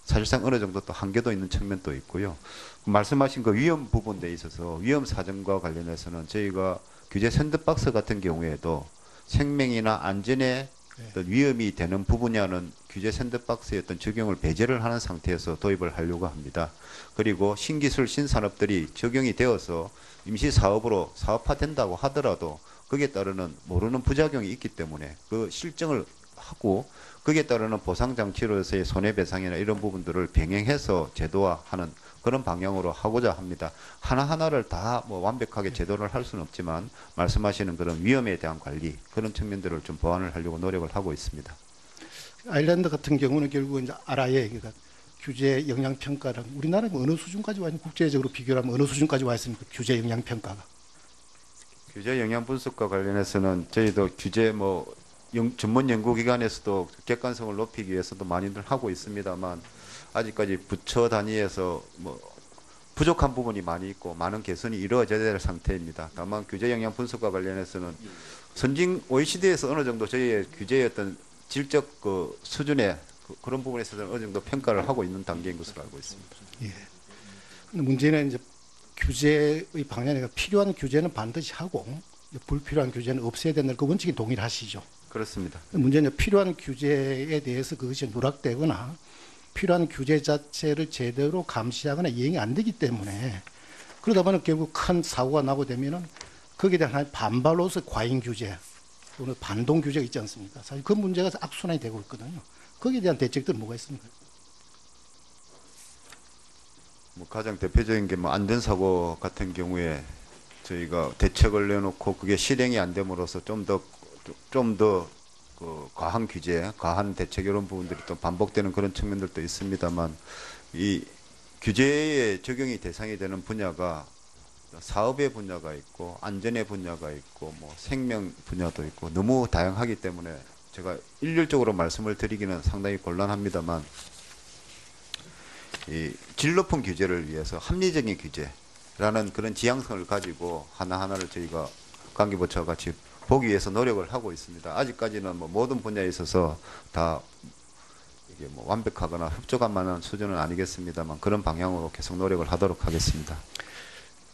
사실상 어느 정도 또 한계도 있는 측면도 있고요. 말씀하신 그 위험 부분에 있어서 위험 사정과 관련해서는 저희가 규제 샌드박스 같은 경우에도 생명이나 안전에 어떤 위험이 되는 부분이라는 규제 샌드박스의 어떤 적용을 배제를 하는 상태에서 도입을 하려고 합니다. 그리고 신기술 신산업들이 적용이 되어서 임시 사업으로 사업화된다고 하더라도 거기에 따르는 모르는 부작용이 있기 때문에 그 실증을 하고 거기에 따르는 보상 장치로서의 손해배상이나 이런 부분들을 병행해서 제도화하는 그런 방향으로 하고자 합니다. 하나하나를 다 뭐 완벽하게 제도를 할 수는 없지만 말씀하시는 그런 위험에 대한 관리 그런 측면들을 좀 보완을 하려고 노력을 하고 있습니다. 아일랜드 같은 경우는 결국 이제 RIA 그러니까 규제 영향 평가랑 우리나라는 어느 수준까지 와 있는 국제적으로 비교하면 어느 수준까지 와 있습니까? 규제 영향 평가가. 규제 영향 분석과 관련해서는 저희도 규제 전문 연구기관에서도 객관성을 높이기 위해서도 많이들 하고 있습니다만 아직까지 부처 단위에서 부족한 부분이 많이 있고 많은 개선이 이루어져야 될 상태입니다. 다만 규제 영향 분석과 관련해서는 선진 OECD에서 어느 정도 저희의 규제의 어떤 질적 수준의 그런 부분에 있어서는 어느 정도 평가를 하고 있는 단계인 것으로 알고 있습니다. 예. 근데 문제는 이제 규제의 방향이 필요한 규제는 반드시 하고 불필요한 규제는 없애야 된다는 그 원칙에 동일하시죠. 그렇습니다. 문제는 필요한 규제에 대해서 그것이 누락되거나 필요한 규제 자체를 제대로 감시하거나 이행이 안 되기 때문에 그러다 보면 결국 큰 사고가 나고 되면은 거기에 대한 반발로서 과잉 규제 또는 반동 규제가 있지 않습니까? 사실 그 문제가 악순환이 되고 있거든요. 거기에 대한 대책들은 뭐가 있습니까? 가장 대표적인 게 안전사고 같은 경우에 저희가 대책을 내놓고 그게 실행이 안 됨으로써 좀 더 과한 규제, 과한 대책 이런 부분들이 또 반복되는 그런 측면들도 있습니다만 이 규제의 적용이 대상이 되는 분야가 사업의 분야가 있고 안전의 분야가 있고 생명 분야도 있고 너무 다양하기 때문에 제가 일률적으로 말씀을 드리기는 상당히 곤란합니다만 이 질 높은 규제를 위해서 합리적인 규제라는 그런 지향성을 가지고 하나하나를 저희가 관계부처와 같이 보기 위해서 노력을 하고 있습니다. 아직까지는 모든 분야에 있어서 다 이게 완벽하거나 흡족한 만한 수준은 아니겠습니다만 그런 방향으로 계속 노력을 하도록 하겠습니다.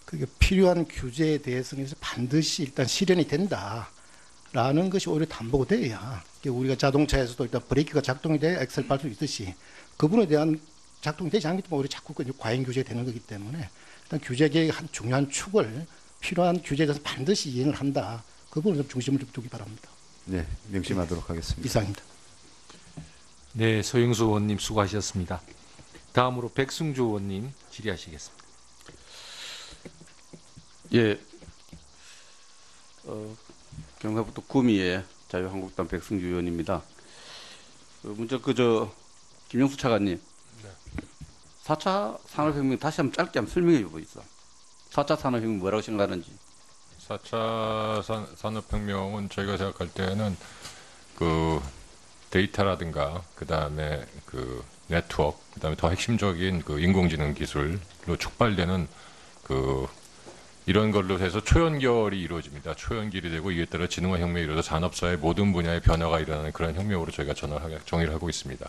그게 필요한 규제에 대해서는 반드시 일단 실현이 된다라는 것이 오히려 담보가 돼야 우리가 자동차에서도 일단 브레이크가 작동이 돼야 엑셀 밟을 수 있듯이 그 부분에 대한 작동이 되지 않기 때문에 오히려 자꾸 과잉 규제가 되는 거기 때문에 일단 규제 계획의 한 중요한 축을 필요한 규제에 대해서 반드시 이행을 한다. 그 부분을 좀 중심을 좀 두기 바랍니다. 네, 명심하도록 하겠습니다. 이상입니다. 네, 서영수 의원님 수고하셨습니다. 다음으로 백승주 의원님 질의하시겠습니다. 예, 경상북도 구미의 자유한국당 백승주 의원입니다. 먼저 김영수 차관님, 4차 산업혁명 다시 한번 짧게 한번 설명해 주시죠. 4차 산업혁명 뭐라고 생각하는지. 4차 산업혁명은 저희가 생각할 때는 그 데이터라든가 그다음에 그 네트워크 그다음에 더 핵심적인 그 인공지능 기술로 촉발되는 그 이런 걸로 해서 초연결이 이루어집니다. 초연결이 되고 이에 따라 지능화 혁명이 이루어져 산업사의 모든 분야의 변화가 일어나는 그런 혁명으로 저희가 정의를 하고 있습니다.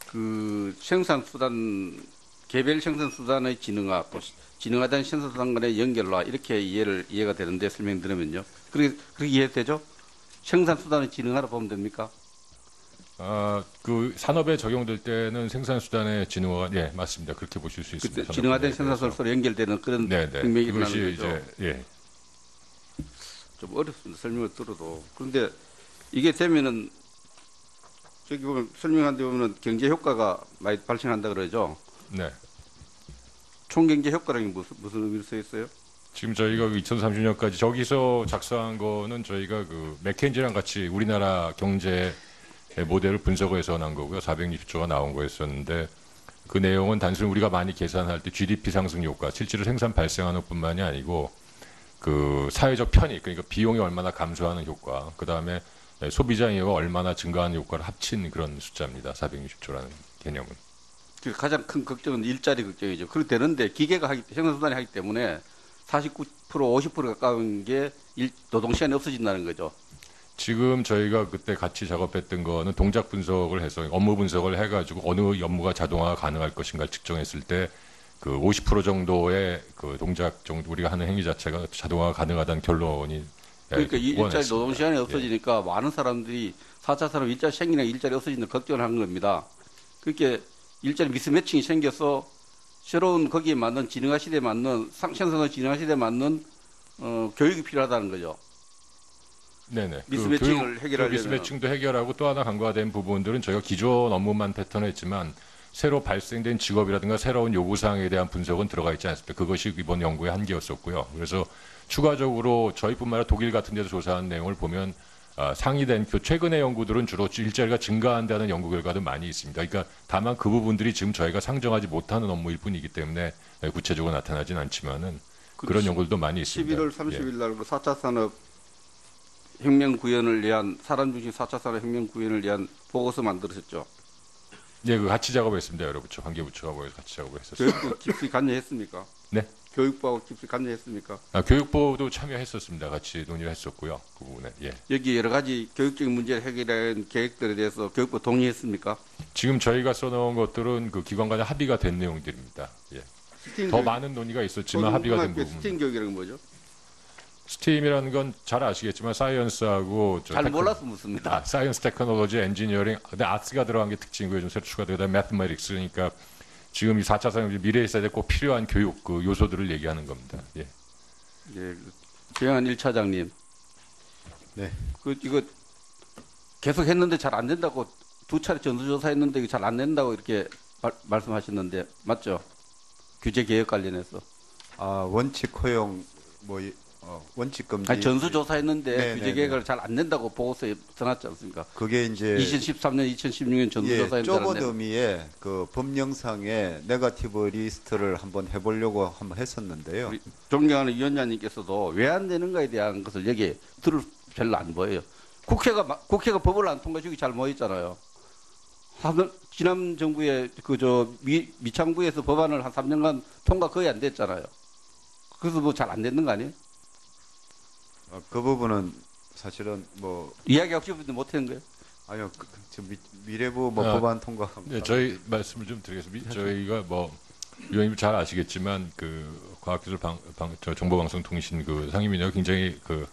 그 생산수단 개별 생산수단의 지능화 또 지능화된 생산수단 간의 연결화 이렇게 이해가 되는데 설명 들으면요. 그렇게 이해되죠? 생산수단의 지능화로 보면 됩니까? 그 산업에 적용될 때는 생산수단의 지능화가 예 맞습니다. 그렇게 보실 수 있습니다. 지능화된 생산수단으로 서로 연결되는 그런 혁명이 일어나는 거죠. 예. 좀 어렵습니다. 설명을 들어도. 그런데 이게 되면은 저기 보면 설명한 데 보면 경제 효과가 많이 발생한다 그러죠. 네. 총경제 효과라는 게 무슨 의미로 써 있어요? 지금 저희가 2030년까지 저기서 작성한 거는 저희가 그 맥켄지랑 같이 우리나라 경제 모델을 분석해서 난 거고요. 460조가 나온 거였었는데 그 내용은 단순히 우리가 많이 계산할 때 GDP 상승 효과, 실제로 생산 발생하는 것뿐만이 아니고 그 사회적 편익, 그러니까 비용이 얼마나 감소하는 효과, 그 다음에 소비자 인구가 얼마나 증가하는 효과를 합친 그런 숫자입니다. 460조라는 개념은. 가장 큰 걱정은 일자리 걱정이죠. 그렇게 되는데 기계가 생산수단이 하기 때문에 49% 50% 가까운 게 노동시간이 없어진다는 거죠. 지금 저희가 그때 같이 작업했던 거는 동작 분석을 해서 업무 분석을 해가지고 어느 업무가 자동화가 가능할 것인가 측정했을 때 그 50% 정도의 그 동작 정도 우리가 하는 행위 자체가 자동화가 가능하다는 결론이 그러니까 이 일자리 원했습니다. 노동 시간이 없어지니까 많은 사람들이 4차 산업 일자리 생기나 일자리 없어지는 걱정을 하는 겁니다. 그렇게 일자리 미스매칭이 생겨서 새로운 거기에 맞는 진흥화 시대에 맞는 생산의 진흥화 시대에 맞는 교육이 필요하다는 거죠. 네네. 미스매칭을 해결하려면. 미스매칭도 해결하고 또 하나 간과된 부분들은 저희가 기존 업무만 패턴했지만 새로 발생된 직업이라든가 새로운 요구사항에 대한 분석은 들어가 있지 않습니까? 그것이 이번 연구의 한계였었고요. 그래서 추가적으로 저희뿐만 아니라 독일 같은 데서 조사한 내용을 보면 상이된 최근의 연구들은 주로 일자리가 증가한다는 연구 결과도 많이 있습니다. 그러니까 다만 그 부분들이 지금 저희가 상정하지 못하는 업무일 뿐이기 때문에 구체적으로 나타나진 않지만은 그런 연구들도 많이 있습니다. 11월 30일 날 그 4차 산업 혁명 구현을 위한 사람 중심 4차 산업 혁명 구현을 위한 보고서 만들으셨죠. 예, 그 같이 작업했습니다. 여러 부처, 관계부처하고 같이 작업을 했었습니다. 교육부 깊이 관여했습니까? 네. 교육부하고 깊이 관여했습니까? 교육부도 참여했었습니다. 같이 논의를 했었고요. 그 부분에. 예. 여기 여러 가지 교육적인 문제를 해결한 계획들에 대해서 교육부 동의했습니까? 지금 저희가 써놓은 것들은 그 기관 간의 합의가 된 내용들입니다. 예. 더 많은 논의가 있었지만 합의가 된 부분. 스팀 교육이라는 건 뭐죠? 스팀이라는 건 잘 아시겠지만 사이언스하고 잘 몰라서 묻습니다. 사이언스, 테크놀로지, 엔지니어링, 근데 아트가 들어간 게 특징이고요. 좀 새로 추가되다 매스매틱스 그러니까 지금 이 4차 산업 미래 세대에 꼭 필요한 교육 그 요소들을 얘기하는 겁니다. 예. 예. 최영한 1차장님. 네. 이거 계속 했는데 잘 안 된다고 두 차례 전수조사했는데 이거 잘 안 된다고 이렇게 말씀하셨는데 맞죠? 규제 개혁 관련해서. 원칙 허용 원칙 금지. 아니, 전수조사했는데 네네네. 규제 개혁을 잘 안 된다고 보고서에 써놨지 않습니까? 그게 이제 2013년, 2016년 전수조사했는데 좁은 의미의 그 법령상의 네거티브 리스트를 한번 해보려고 한번 했었는데요. 우리 존경하는 위원장님께서도 왜 안 되는가에 대한 것을 여기에 들을 별로 안 보여요. 국회가 법을 안 통과시키기 잘 모였잖아요. 지난 정부의 미창부에서 법안을 한 3년간 통과 거의 안 됐잖아요. 그래서 뭐 잘 안 됐는 거 아니에요? 그 부분은 사실은 뭐 이야기하고 싶은데 못 하는 거예요? 아니요, 미래부 법안 통과. 네, 저희 말씀을 좀 드리겠습니다. 저희가 위원님 잘 아시겠지만 그 과학기술 정보방송통신 그 상임위가 굉장히 그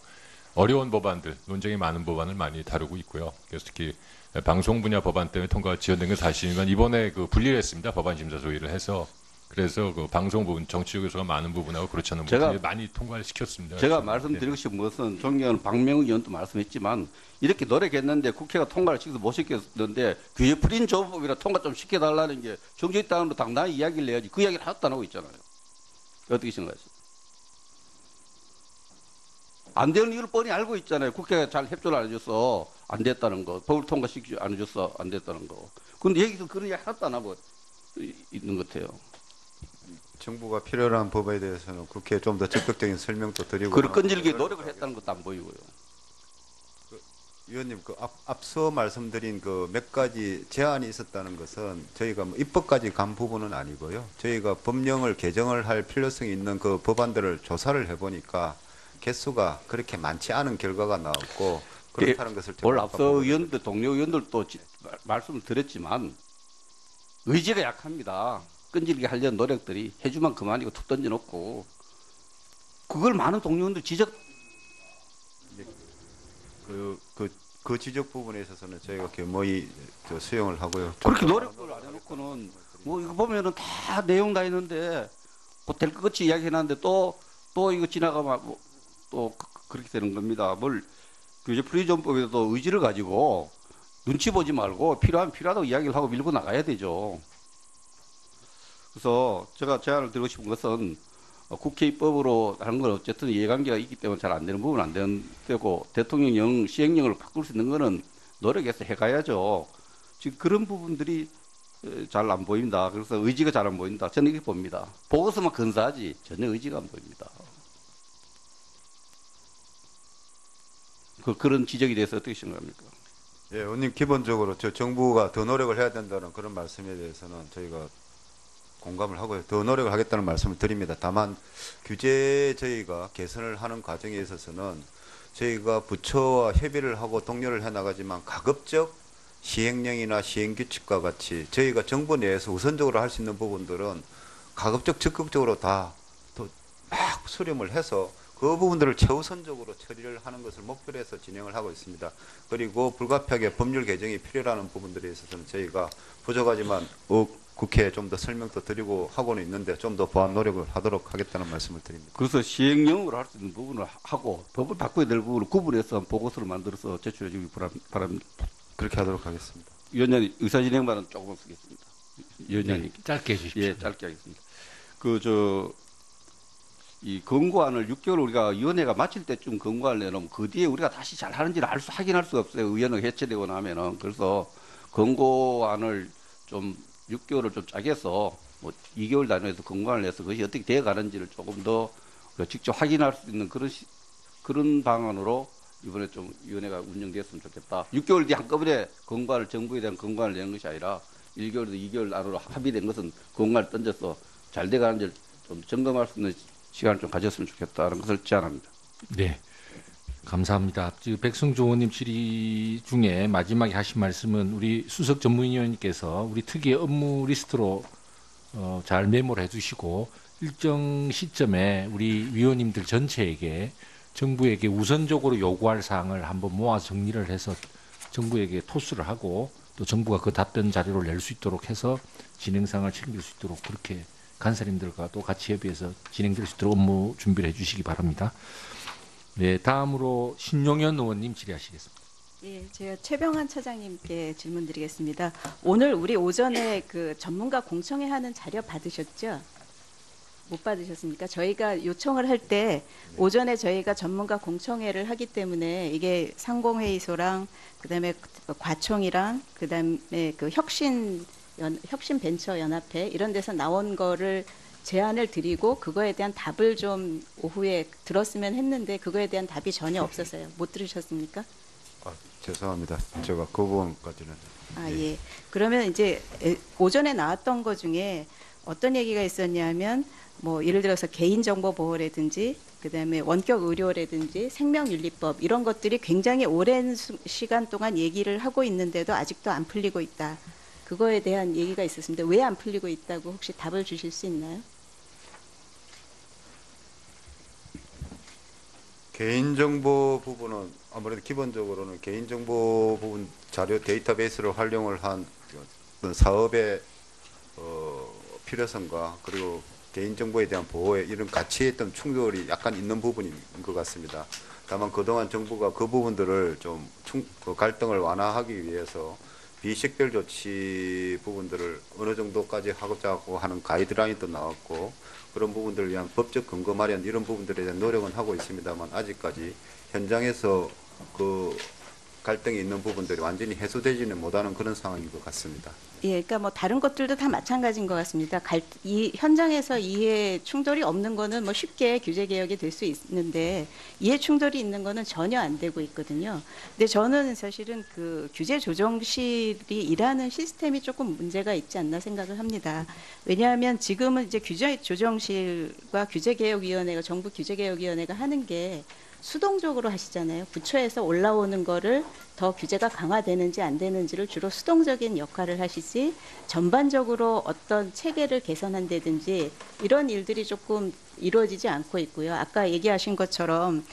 어려운 법안들, 논쟁이 많은 법안을 많이 다루고 있고요. 그래서 특히 방송 분야 법안 때문에 통과가 지연된 건 사실이지만 이번에 그 분리를 했습니다. 법안 심사 소위를 해서. 그래서 그 방송 부분, 정치적 요소가 많은 부분하고 그렇지 않은 부분을 많이 통과를 시켰습니다. 제가 말씀드리고 싶은 것은 존경하는 박명욱 의원도 말씀했지만 이렇게 노력했는데 국회가 통과를 시켜서 못 시켰는데 규제 풀인 조법이라 통과 좀 시켜달라는 게 정치당으로 당당히 이야기를 해야지 그 이야기를 하나도 안 하고 있잖아요. 어떻게 생각하세요? 안 되는 이유를 뻔히 알고 있잖아요. 국회가 잘 협조를 안 해줘서 안 됐다는 거, 법을 통과시키지 안 해줘서 안 됐다는 거. 그런데 여기서 그런 이야기 하나도 안 하고 있는 것 같아요. 정부가 필요로 한 법에 대해서는 국회에 좀 더 적극적인 설명도 드리고. 그걸 끈질기게 노력을 했다는 것도 안 보이고요. 위원님, 앞서 말씀드린 그 몇 가지 제안이 있었다는 것은 저희가 뭐 입법까지 간 부분은 아니고요. 저희가 법령을 개정을 할 필요성이 있는 그 법안들을 조사를 해보니까 개수가 그렇게 많지 않은 결과가 나왔고 그렇다는 것을. 오늘 앞서 의원들, 동료 의원들도 말씀을 드렸지만 의지가 약합니다. 끈질기게 하려는 노력들이 해주면 그만이고 툭 던져놓고 그걸 많은 동료원들 지적. 그 지적 부분에 있어서는 저희가 겸허히 수용을 하고요. 그렇게 노력을 안 해놓고는 뭐 이거 보면은 다 내용 다 있는데 곧 될 것 같이 이야기해놨는데 또 이거 지나가면 또 그렇게 되는 겁니다. 뭘 규제 프리존법에도 의지를 가지고 눈치 보지 말고 필요하면 필요하다고 이야기를 하고 밀고 나가야 되죠. 그래서 제가 제안을 드리고 싶은 것은 국회 입법으로 하는 건 어쨌든 이해관계가 있기 때문에 잘 안 되는 부분은 안 되고 대통령령 시행령을 바꿀 수 있는 거는 노력해서 해가야죠. 지금 그런 부분들이 잘 안 보입니다. 그래서 의지가 잘 안 보인다. 저는 이렇게 봅니다. 보고서만 근사하지 전혀 의지가 안 보입니다. 그런 지적에 대해서 어떻게 생각합니까? 예, 의원님 기본적으로 정부가 더 노력을 해야 된다는 그런 말씀에 대해서는 저희가 공감을 하고요. 더 노력을 하겠다는 말씀을 드립니다. 다만 규제 저희가 개선을 하는 과정에 있어서는 저희가 부처와 협의를 하고 동료를 해나가지만 가급적 시행령이나 시행규칙과 같이 저희가 정부 내에서 우선적으로 할 수 있는 부분들은 가급적 적극적으로 다 막 수렴을 해서 그 부분들을 최우선적으로 처리를 하는 것을 목표로 해서 진행을 하고 있습니다. 그리고 불가피하게 법률 개정이 필요라는 부분들에 있어서는 저희가 부족하지만 국회에 좀 더 설명도 드리고 하고는 있는데 좀 더 보완 노력을 하도록 하겠다는 말씀을 드립니다. 그래서 시행령으로 할 수 있는 부분을 하고 법을 바꿔야 될 부분을 구분해서 보고서를 만들어서 제출해 주기 바랍니다. 그렇게 하도록 하겠습니다. 위원장님 의사진행반은 조금 쓰겠습니다. 위원장님 네, 짧게 해주십시오. 예, 짧게 하겠습니다. 이 권고안을 6개월 우리가 위원회가 마칠 때쯤 권고안을 내놓으면 그 뒤에 우리가 다시 잘 하는지를 확인할 수가 없어요. 위원회가 해체되고 나면은. 그래서 권고안을 좀 6개월을 좀 짜게 해서 뭐 2개월 단위에서 권고안을 내서 그것이 어떻게 되어 가는지를 조금 더 직접 확인할 수 있는 그런 방안으로 이번에 좀 위원회가 운영됐으면 좋겠다. 6개월 뒤에 한꺼번에 권고안을 정부에 대한 권고안을 내는 것이 아니라 1개월에서 2개월 안으로 합의된 것은 권고안을 던져서 잘 돼가는지를 좀 점검할 수 있는 시간을 좀 가졌으면 좋겠다는 것을 제안합니다. 네, 감사합니다. 백승조 의원님 질의 중에 마지막에 하신 말씀은 우리 수석 전문위원님께서 우리 특위의 업무 리스트로 잘 메모를 해두시고 일정 시점에 우리 위원님들 전체에게 정부에게 우선적으로 요구할 사항을 한번 모아 정리를 해서 정부에게 토스를 하고 또 정부가 그 답변 자료를 낼 수 있도록 해서 진행상을 챙길 수 있도록 그렇게 간사님들과 또 같이 협의해서 진행될 수 있도록 업무 준비를 해주시기 바랍니다. 네, 다음으로 신용현 의원님 질의하시겠습니다. 예, 제가 최병환 차장님께 질문드리겠습니다. 오늘 우리 오전에 그 전문가 공청회 하는 자료 받으셨죠? 못 받으셨습니까? 저희가 요청을 할 때 오전에 저희가 전문가 공청회를 하기 때문에 이게 상공회의소랑 그다음에 과총이랑 그다음에 그 혁신 벤처 연합회 이런 데서 나온 거를 제안을 드리고 그거에 대한 답을 좀 오후에 들었으면 했는데 그거에 대한 답이 전혀 없었어요. 못 들으셨습니까? 죄송합니다. 제가 그 부분까지는. 예. 그러면 이제 오전에 나왔던 것 중에 어떤 얘기가 있었냐면 뭐 예를 들어서 개인정보 보호라든지 그다음에 원격 의료라든지 생명윤리법 이런 것들이 굉장히 오랜 시간 동안 얘기를 하고 있는데도 아직도 안 풀리고 있다. 그거에 대한 얘기가 있었습니다. 왜 안 풀리고 있다고 혹시 답을 주실 수 있나요? 개인정보 부분은 아무래도 기본적으로는 개인정보 부분 자료 데이터베이스를 활용을 한 어떤 사업의 필요성과 그리고 개인정보에 대한 보호에 이런 가치에 어떤 충돌이 약간 있는 부분인 것 같습니다. 다만 그동안 정부가 그 부분들을 좀 갈등을 완화하기 위해서 비식별 조치 부분들을 어느 정도까지 하고자 하는 가이드라인도 나왔고 그런 부분들을 위한 법적 근거 마련 이런 부분들에 대한 노력은 하고 있습니다만 아직까지 현장에서 그 갈등이 있는 부분들이 완전히 해소되지는 못하는 그런 상황인 것 같습니다. 예, 그러니까 뭐 다른 것들도 다 마찬가지인 것 같습니다. 이 현장에서 이해 충돌이 없는 거는 뭐 쉽게 규제 개혁이 될 수 있는데 이해 충돌이 있는 거는 전혀 안 되고 있거든요. 근데 저는 사실은 그 규제 조정실이 일하는 시스템이 조금 문제가 있지 않나 생각을 합니다. 왜냐하면 지금은 이제 규제 조정실과 규제개혁위원회가 정부 규제개혁위원회가 하는 게 수동적으로 하시잖아요. 부처에서 올라오는 거를 더 규제가 강화되는지 안 되는지를 주로 수동적인 역할을 하시지 전반적으로 어떤 체계를 개선한다든지 이런 일들이 조금 이루어지지 않고 있고요. 아까 얘기하신 것처럼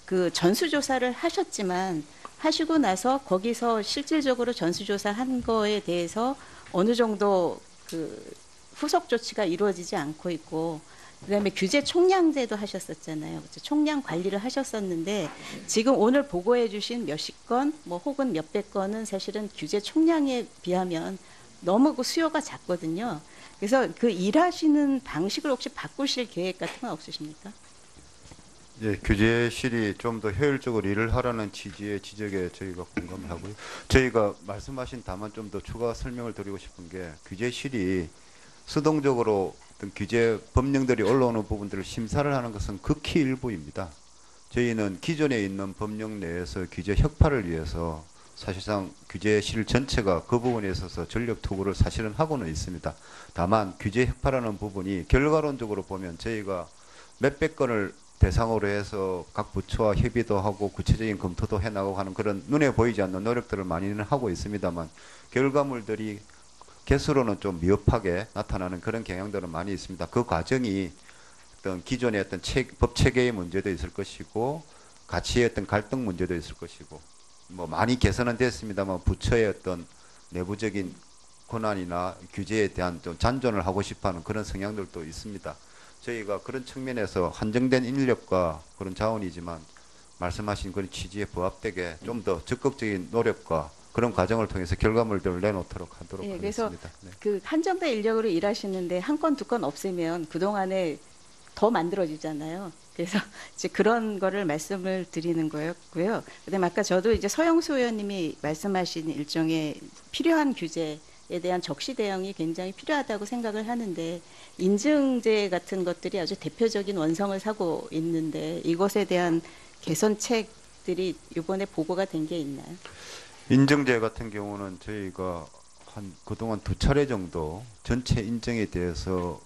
그 전수조사를 하셨지만 하시고 나서 거기서 실질적으로 전수조사한 거에 대해서 어느 정도 그 후속 조치가 이루어지지 않고 있고 그다음에 규제 총량제도 하셨었잖아요. 총량 관리를 하셨었는데 지금 오늘 보고해 주신 몇십 건, 뭐 혹은 몇백 건은 사실은 규제 총량에 비하면 너무 그 수요가 작거든요. 그래서 그 일하시는 방식을 혹시 바꾸실 계획 같은 건 없으십니까? 예, 규제실이 좀 더 효율적으로 일을 하라는 취지의 지적에 저희가 공감을 하고요. 저희가 말씀하신 다만 좀 더 추가 설명을 드리고 싶은 게 규제실이 수동적으로 어떤 규제 법령들이 올라오는 부분들을 심사를 하는 것은 극히 일부입니다. 저희는 기존에 있는 법령 내에서 규제 혁파를 위해서 사실상 규제실 전체가 그 부분에 있어서 전력 투구를 사실은 하고는 있습니다. 다만 규제 혁파라는 부분이 결과론적으로 보면 저희가 몇백 건을 대상으로 해서 각 부처와 협의도 하고 구체적인 검토도 해나가고 하는 그런 눈에 보이지 않는 노력들을 많이는 하고 있습니다만 결과물들이 개수로는 좀 미흡하게 나타나는 그런 경향들은 많이 있습니다. 그 과정이 어떤 기존의 어떤 법 체계의 문제도 있을 것이고 가치의 어떤 갈등 문제도 있을 것이고 뭐 많이 개선은 됐습니다만 부처의 어떤 내부적인 권한이나 규제에 대한 좀 잔존을 하고 싶어하는 그런 성향들도 있습니다. 저희가 그런 측면에서 한정된 인력과 그런 자원이지만 말씀하신 그런 취지에 부합되게 좀 더 적극적인 노력과 그런 과정을 통해서 결과물들을 내놓도록 하도록 네, 그래서 하겠습니다. 네. 그 한정된 인력으로 일하시는데 한 건 두 건 없으면 그 동안에 더 만들어지잖아요. 그래서 이제 그런 거를 말씀을 드리는 거였고요. 그다음에 아까 저도 이제 서영수 의원님이 말씀하신 일종의 필요한 규제에 대한 적시 대응이 굉장히 필요하다고 생각을 하는데 인증제 같은 것들이 아주 대표적인 원성을 사고 있는데 이것에 대한 개선책들이 이번에 보고가 된 게 있나요? 인증제 같은 경우는 저희가 한 그동안 2차례 정도 전체 인증에 대해서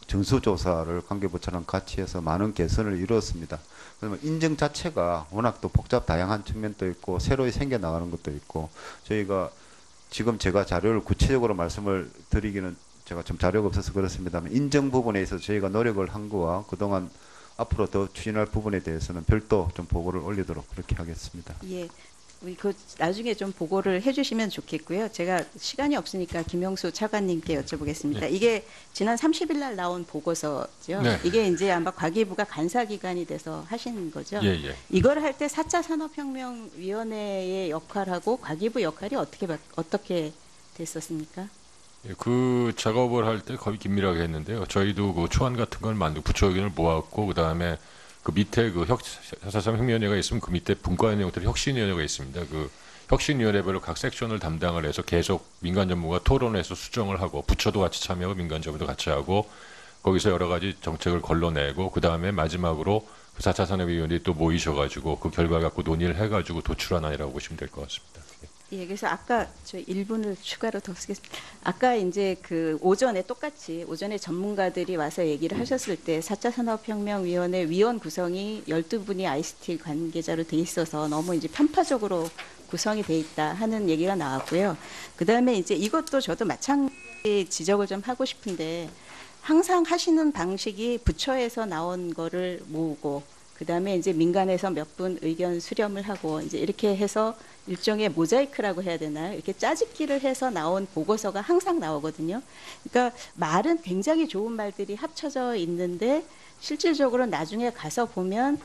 전수조사를 관계부처랑 같이 해서 많은 개선을 이루었습니다. 그러면 인증 자체가 워낙 또 복잡 다양한 측면도 있고 새로 생겨나가는 것도 있고 저희가 지금 제가 자료를 구체적으로 말씀을 드리기는 제가 좀 자료가 없어서 그렇습니다만 인증 부분에 있어서 저희가 노력을 한 거와 그동안 앞으로 더 추진할 부분에 대해서는 별도 좀 보고를 올리도록 그렇게 하겠습니다. 예. 우리 그 나중에 좀 보고를 해주시면 좋겠고요. 제가 시간이 없으니까 김영수 차관님께 여쭤보겠습니다. 네. 이게 지난 30일 날 나온 보고서죠. 네. 이게 이제 아마 과기부가 간사 기관이 돼서 하신 거죠. 예, 예. 이걸 할 때 4차 산업혁명위원회의 역할하고 과기부 역할이 어떻게 됐었습니다. 예, 그 작업을 할 때 거의 긴밀하게 했는데요. 저희도 그 초안 같은 걸 만들고 부처 의견을 모았고 그다음에 그 밑에 그 사사상혁명위원회가 있으면 그 밑에 분과 내용들이 혁신위원회가 있습니다. 그 혁신위원회별로 각 섹션을 담당을 해서 계속 민간 전문가 토론해서 수정을 하고 부처도 같이 참여하고 민간 전문가도 같이 하고 거기서 여러 가지 정책을 걸러내고 그 다음에 마지막으로 그 4차 산업위원회에 또 모이셔가지고 그 결과 갖고 논의를 해가지고 도출안이라고 보시면 될 것 같습니다. 예, 그래서 아까 저 1분을 추가로 더 쓰겠습니다. 아까 이제 그 오전에 똑같이 오전에 전문가들이 와서 얘기를 하셨을 때 4차 산업혁명위원회 위원 구성이 12분이 ICT 관계자로 돼 있어서 너무 이제 편파적으로 구성이 돼 있다 하는 얘기가 나왔고요. 그다음에 이제 이것도 저도 마찬가지 지적을 좀 하고 싶은데 항상 하시는 방식이 부처에서 나온 거를 모으고 그다음에 이제 민간에서 몇 분 의견 수렴을 하고 이제 이렇게 해서 일종의 모자이크라고 해야 되나요? 이렇게 짜집기를 해서 나온 보고서가 항상 나오거든요. 그러니까 말은 굉장히 좋은 말들이 합쳐져 있는데 실질적으로 나중에 가서 보면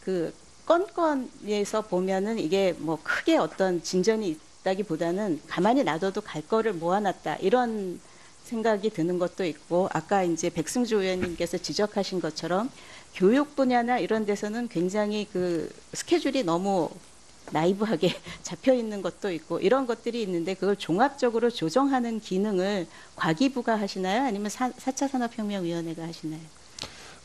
그 건건에서 보면은 이게 뭐 크게 어떤 진전이 있다기보다는 가만히 놔둬도 갈 거를 모아놨다 이런 생각이 드는 것도 있고 아까 이제 백승주 의원님께서 지적하신 것처럼 교육 분야나 이런 데서는 굉장히 그 스케줄이 너무 나이브하게 잡혀 있는 것도 있고 이런 것들이 있는데 그걸 종합적으로 조정하는 기능을 과기부가 하시나요? 아니면 4차 산업혁명위원회가 하시나요?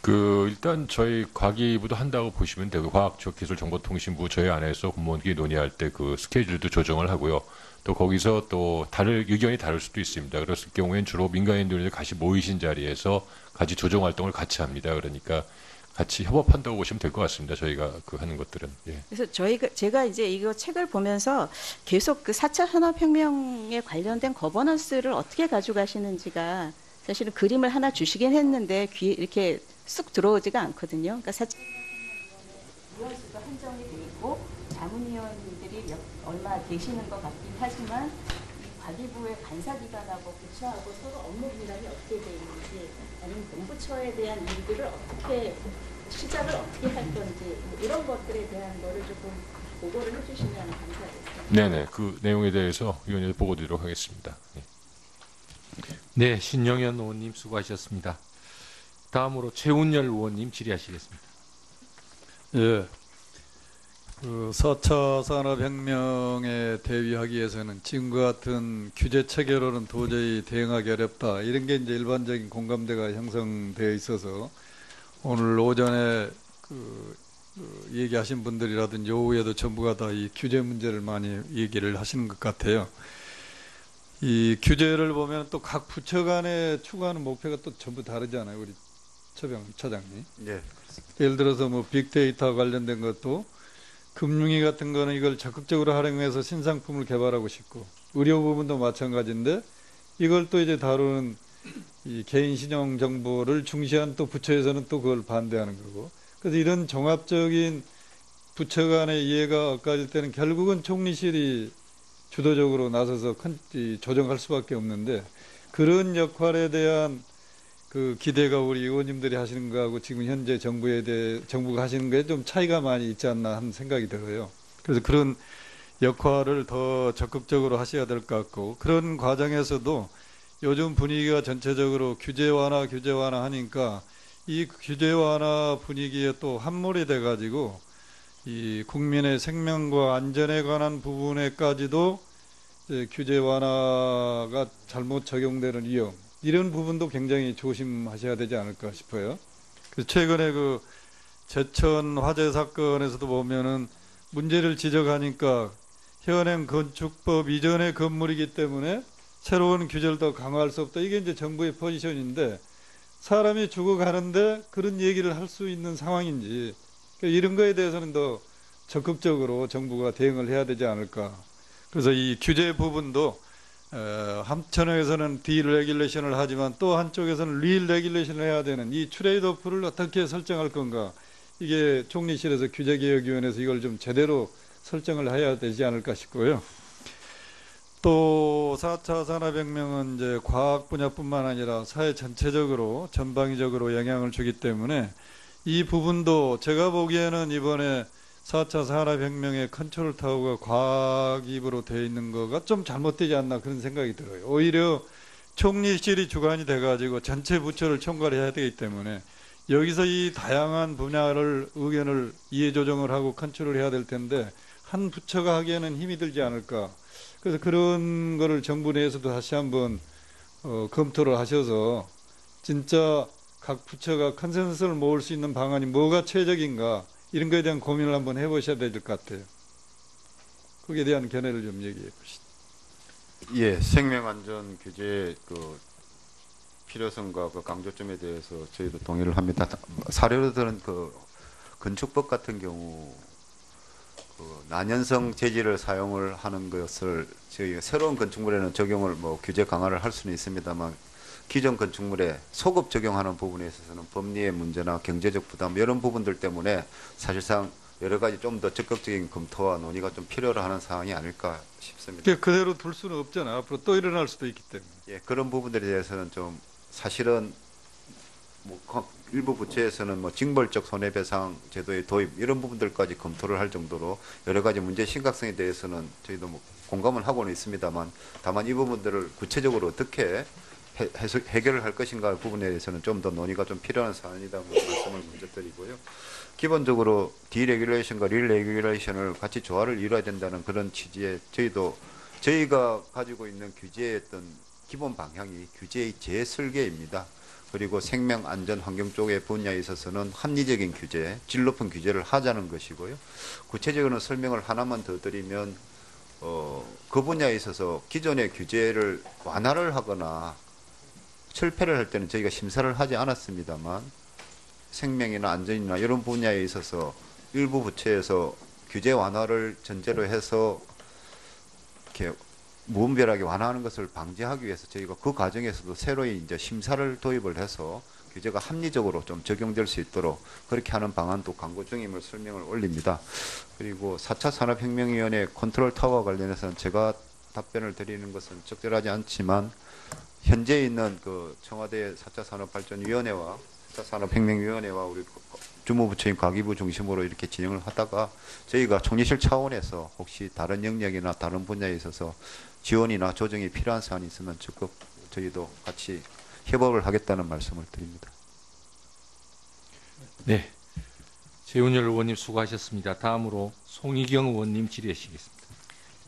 그 일단 저희 과기부도 한다고 보시면 되고 과학기술정보통신부 저희 안에서 공무원끼리 논의할 때 그 스케줄도 조정을 하고요. 또 거기서 또 의견이 다를 수도 있습니다. 그랬을 경우에는 주로 민간인들이 같이 모이신 자리에서 같이 조정 활동을 같이 합니다. 그러니까 같이 협업한다고 보시면 될 것 같습니다. 저희가 그 하는 것들은. 예. 그래서 제가 이제 이거 책을 보면서 계속 그 4차 산업혁명에 관련된 거버넌스를 어떻게 가져가시는지가 사실은 그림을 하나 주시긴 했는데 귀에 이렇게 쑥 들어오지가 않거든요. 그러니까 4차 위원수도 한정이 돼 있고 자문위원들이 얼마 계시는 것 같긴 하지만 이 과기부의 간사기관하고 부처하고 서로 업무 분담이 어떻게 돼 있는지 아니면 본부처에 대한 일들을 어떻게 시작을 어떻게 할 건지 뭐 이런 것들에 대한 거를 조금 보고를 해주시면 감사하겠습니다. 네네. 그 내용에 대해서 위원회에 보고 드리도록 하겠습니다. 예. 네, 신영현 의원님 수고하셨습니다. 다음으로 최운열 의원님 질의하시겠습니다. 예. 그 4차 산업혁명에 대비하기 위해서는 지금과 같은 규제 체계로는 도저히 대응하기 어렵다. 이런 게 이제 일반적인 공감대가 형성되어 있어서 오늘 오전에 얘기하신 분들이라든지 오후에도 전부가 다 이 규제 문제를 많이 얘기를 하시는 것 같아요. 이 규제를 보면 또 각 부처 간에 추구하는 목표가 또 전부 다르잖아요. 우리 처병 차장님. 네. 예를 들어서 뭐 빅데이터 관련된 것도 금융위 같은 거는 이걸 적극적으로 활용해서 신상품을 개발하고 싶고 의료 부분도 마찬가지인데 이걸 또 이제 다루는 이 개인 신용 정보를 중시한 또 부처에서는 또 그걸 반대하는 거고. 그래서 이런 종합적인 부처 간의 이해가 엇갈릴 때는 결국은 총리실이 주도적으로 나서서 조정할 수밖에 없는데, 그런 역할에 대한 그 기대가 우리 의원님들이 하시는 거하고 지금 현재 정부가 하시는 거에 좀 차이가 많이 있지 않나 하는 생각이 들어요. 그래서 그런 역할을 더 적극적으로 하셔야 될 것 같고, 그런 과정에서도 요즘 분위기가 전체적으로 규제 완화 하니까 이 규제 완화 분위기에 또 함몰이 돼가지고 이 국민의 생명과 안전에 관한 부분에까지도 규제 완화가 잘못 적용되는 위험, 이런 부분도 굉장히 조심하셔야 되지 않을까 싶어요. 그래서 최근에 그 제천 화재 사건에서도 보면은 문제를 지적하니까 현행 건축법 이전의 건물이기 때문에 새로운 규제를 더 강화할 수 없다. 이게 이제 정부의 포지션인데, 사람이 죽어가는데 그런 얘기를 할 수 있는 상황인지, 이런 거에 대해서는 더 적극적으로 정부가 대응을 해야 되지 않을까. 그래서 이 규제 부분도 한편에서는 디레귤레이션을 하지만 또 한쪽에서는 리레귤레이션을 해야 되는 이 트레이드오프를 어떻게 설정할 건가. 이게 총리실에서 규제개혁위원회에서 이걸 좀 제대로 설정을 해야 되지 않을까 싶고요. 또 4차 산업혁명은 이제 과학 분야뿐만 아니라 사회 전체적으로 전방위적으로 영향을 주기 때문에 이 부분도 제가 보기에는 이번에 4차 산업혁명의 컨트롤 타워가 과학입으로 되어 있는 거가 좀 잘못되지 않나 그런 생각이 들어요. 오히려 총리실이 주관이 돼가지고 전체 부처를 총괄해야 되기 때문에 여기서 이 다양한 분야를 의견을 이해 조정을 하고 컨트롤 해야 될 텐데 한 부처가 하기에는 힘이 들지 않을까. 그래서 그런 거를 정부 내에서도 다시 한번 검토를 하셔서 진짜 각 부처가 컨센서스를 모을 수 있는 방안이 뭐가 최적인가, 이런 거에 대한 고민을 한번 해보셔야 될 것 같아요. 거기에 대한 견해를 좀 얘기해 보시죠. 예, 생명안전 규제 그 필요성과 그 강조점에 대해서 저희도 동의를 합니다. 사례로 들은 그 건축법 같은 경우 그 난연성 재질을 사용을 하는 것을 저희가 새로운 건축물에는 적용을 규제 강화를 할 수는 있습니다만, 기존 건축물에 소급 적용하는 부분에 있어서는 법리의 문제나 경제적 부담 이런 부분들 때문에 사실상 여러 가지 좀 더 적극적인 검토와 논의가 좀 필요로 하는 사항이 아닐까 싶습니다. 그대로 둘 수는 없잖아. 앞으로 또 일어날 수도 있기 때문에. 예, 그런 부분들에 대해서는 좀 사실은 일부 부처에서는 징벌적 손해배상 제도의 도입 이런 부분들까지 검토를 할 정도로 여러 가지 문제 심각성에 대해서는 저희도 공감은 하고는 있습니다만, 다만 이 부분들을 구체적으로 어떻게 해결을 할 것인가 부분에 대해서는 좀 더 논의가 좀 필요한 사안이라고 말씀을 먼저 드리고요. 기본적으로 디레귤레이션과 리레귤레이션을 같이 조화를 이뤄야 된다는 그런 취지에 저희가 가지고 있는 규제의 어떤 기본 방향이 규제의 재설계입니다. 그리고 생명 안전 환경 쪽의 분야에 있어서는 합리적인 규제, 질 높은 규제를 하자는 것이고요. 구체적으로 설명을 하나만 더 드리면 그 분야에 있어서 기존의 규제를 완화를 하거나 철폐를 할 때는 저희가 심사를 하지 않았습니다만, 생명이나 안전이나 이런 분야에 있어서 일부 부처에서 규제 완화를 전제로 해서 이렇게 무분별하게 완화하는 것을 방지하기 위해서 저희가 그 과정에서도 새로이 이제 심사를 도입을 해서 규제가 합리적으로 좀 적용될 수 있도록 그렇게 하는 방안도 강구 중임을 설명을 올립니다. 그리고 4차 산업혁명위원회 컨트롤 타워와 관련해서는 제가 답변을 드리는 것은 적절하지 않지만, 현재 있는 그 청와대 4차 산업발전위원회와 4차 산업혁명위원회와 우리 주무부처인 과기부 중심으로 이렇게 진행을 하다가 저희가 총리실 차원에서 혹시 다른 영역이나 다른 분야에 있어서 지원이나 조정이 필요한 사안이 있으면 적극 저희도 같이 협업을 하겠다는 말씀을 드립니다. 네, 재훈열 의원님 수고하셨습니다. 다음으로 송희경 의원님 질의하시겠습니다.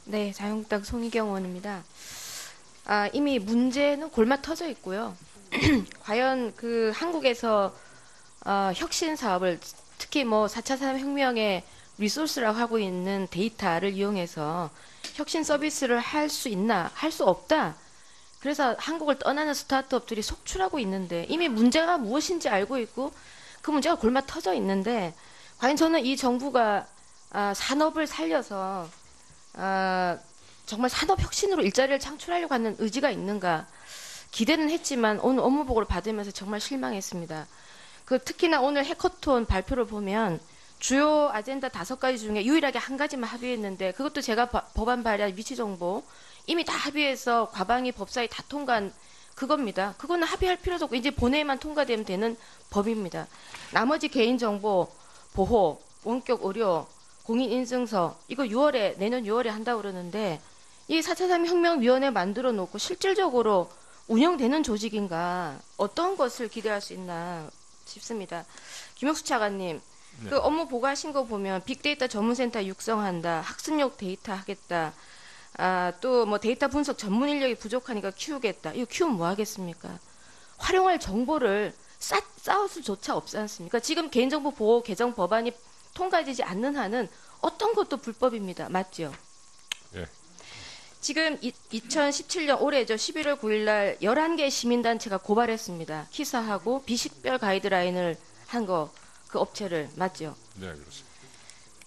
네, 자유한국당 송희경 의원입니다. 이미 문제는 골마 터져 있고요. 과연 그 한국에서 혁신 사업을, 특히 4차 산업혁명의 리소스라고 하고 있는 데이터를 이용해서 혁신 서비스를 할 수 있나, 할 수 없다. 그래서 한국을 떠나는 스타트업들이 속출하고 있는데, 이미 문제가 무엇인지 알고 있고 그 문제가 골마 터져 있는데, 과연 저는 이 정부가 산업을 살려서 정말 산업 혁신으로 일자리를 창출하려고 하는 의지가 있는가. 기대는 했지만 오늘 업무 보고를 받으면서 정말 실망했습니다. 특히나 오늘 해커톤 발표를 보면 주요 아젠다 5가지 중에 유일하게 한 가지만 합의했는데 그것도 제가 법안 발의한 위치 정보 이미 다 합의해서 과방위 법사위 다 통과한 그겁니다. 그거는 합의할 필요도 없고 이제 본회의만 통과되면 되는 법입니다. 나머지 개인정보 보호, 원격 의료, 공인인증서 이거 내년 6월에 한다고 그러는데 이 4.3 혁명위원회 만들어 놓고 실질적으로 운영되는 조직인가 어떤 것을 기대할 수 있나 싶습니다. 김혁수 차관님, 네. 그 업무 보고하신 거 보면 빅데이터 전문센터 육성한다, 학습용 데이터 하겠다, 또 뭐 데이터 분석 전문 인력이 부족하니까 키우겠다. 이거 키우면 뭐 하겠습니까? 활용할 정보를 쌓을 수조차 없지 않습니까? 지금 개인정보 보호 개정 법안이 통과되지 않는 한은 어떤 것도 불법입니다. 맞죠? 예. 지금 2017년 올해죠. 11월 9일 날 11개 시민단체가 고발했습니다. 키사하고 비식별 가이드라인을 한 거 그 업체를 맞죠? 네, 그렇습니다.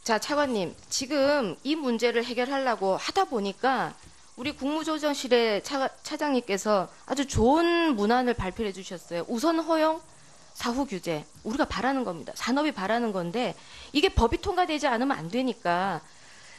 자, 차관님, 지금 이 문제를 해결하려고 하다 보니까 우리 국무조정실의 차장님께서 아주 좋은 문안을 발표해 주셨어요. 우선 허용, 사후 규제. 우리가 바라는 겁니다. 산업이 바라는 건데 이게 법이 통과되지 않으면 안 되니까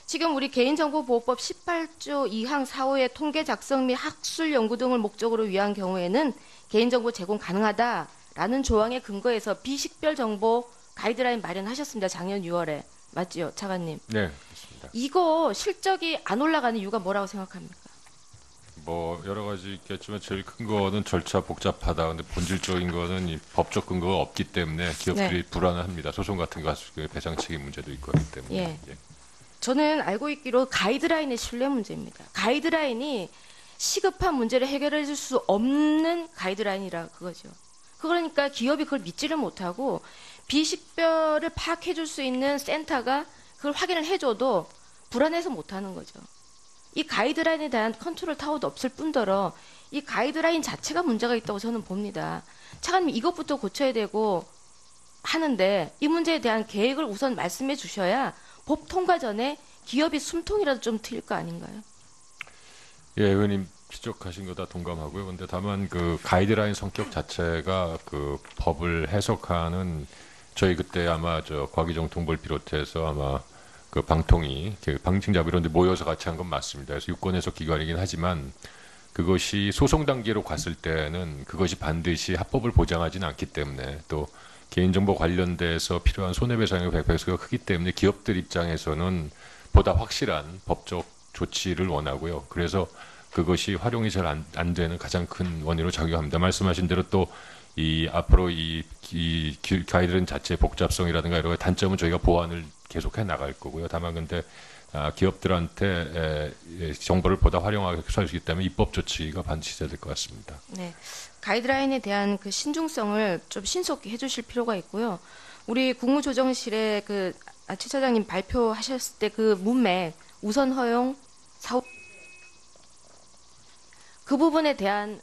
지금 우리 개인정보보호법 18조 2항 4호의 통계 작성 및 학술 연구 등을 목적으로 위한 경우에는 개인정보 제공 가능하다라는 조항에 근거해서 비식별 정보 가이드라인 마련하셨습니다. 작년 6월에. 맞지요, 차관님? 네, 그렇습니다. 이거 실적이 안 올라가는 이유가 뭐라고 생각합니까? 뭐 여러 가지 있겠지만 제일 큰 거는 절차 복잡하다. 근데 본질적인 거는 이 법적 근거가 없기 때문에 기업들이 불안합니다. 소송 같은 거 배상 책임 문제도 있고 하기 때문에. 예. 저는 알고 있기로 가이드라인의 신뢰 문제입니다. 가이드라인이 시급한 문제를 해결해 줄 수 없는 가이드라인이라 그거죠. 그러니까 기업이 그걸 믿지를 못하고 비식별을 파악해 줄 수 있는 센터가 그걸 확인을 해줘도 불안해서 못하는 거죠. 이 가이드라인에 대한 컨트롤 타워도 없을 뿐더러 이 가이드라인 자체가 문제가 있다고 저는 봅니다. 차관님 이것부터 고쳐야 되고 하는데 이 문제에 대한 계획을 우선 말씀해 주셔야 법 통과 전에 기업이 숨통이라도 좀 트일 거 아닌가요? 예, 의원님 지적하신 거 다 동감하고요. 근데 다만 그 가이드라인 성격 자체가 그 법을 해석하는 저희 그때 아마 과기정 통보를 비롯해서 아마 그 방통위, 방청자부 이런 데 모여서 같이 한 건 맞습니다. 그래서 유권 해석 기관이긴 하지만 그것이 소송 단계로 갔을 때는 그것이 반드시 합법을 보장하지는 않기 때문에 또 개인정보 관련돼서 필요한 손해배상의 배수가 크기 때문에 기업들 입장에서는 보다 확실한 법적 조치를 원하고요. 그래서 그것이 활용이 잘 안 되는 가장 큰 원인으로 작용합니다. 말씀하신 대로 또 이 앞으로 이 가이드라인 자체의 복잡성이라든가 여러 가지 단점은 저희가 보완을 계속해 나갈 거고요. 다만 근데 기업들한테 정보를 보다 활용하게 할 수 있기 때문에 입법 조치가 반드시 돼야 될 것 같습니다. 네, 가이드라인에 대한 그 신중성을 좀 신속히 해주실 필요가 있고요. 우리 국무조정실의 최 차장님 발표하셨을 때 그 문맥 우선 허용 사후 그 부분에 대한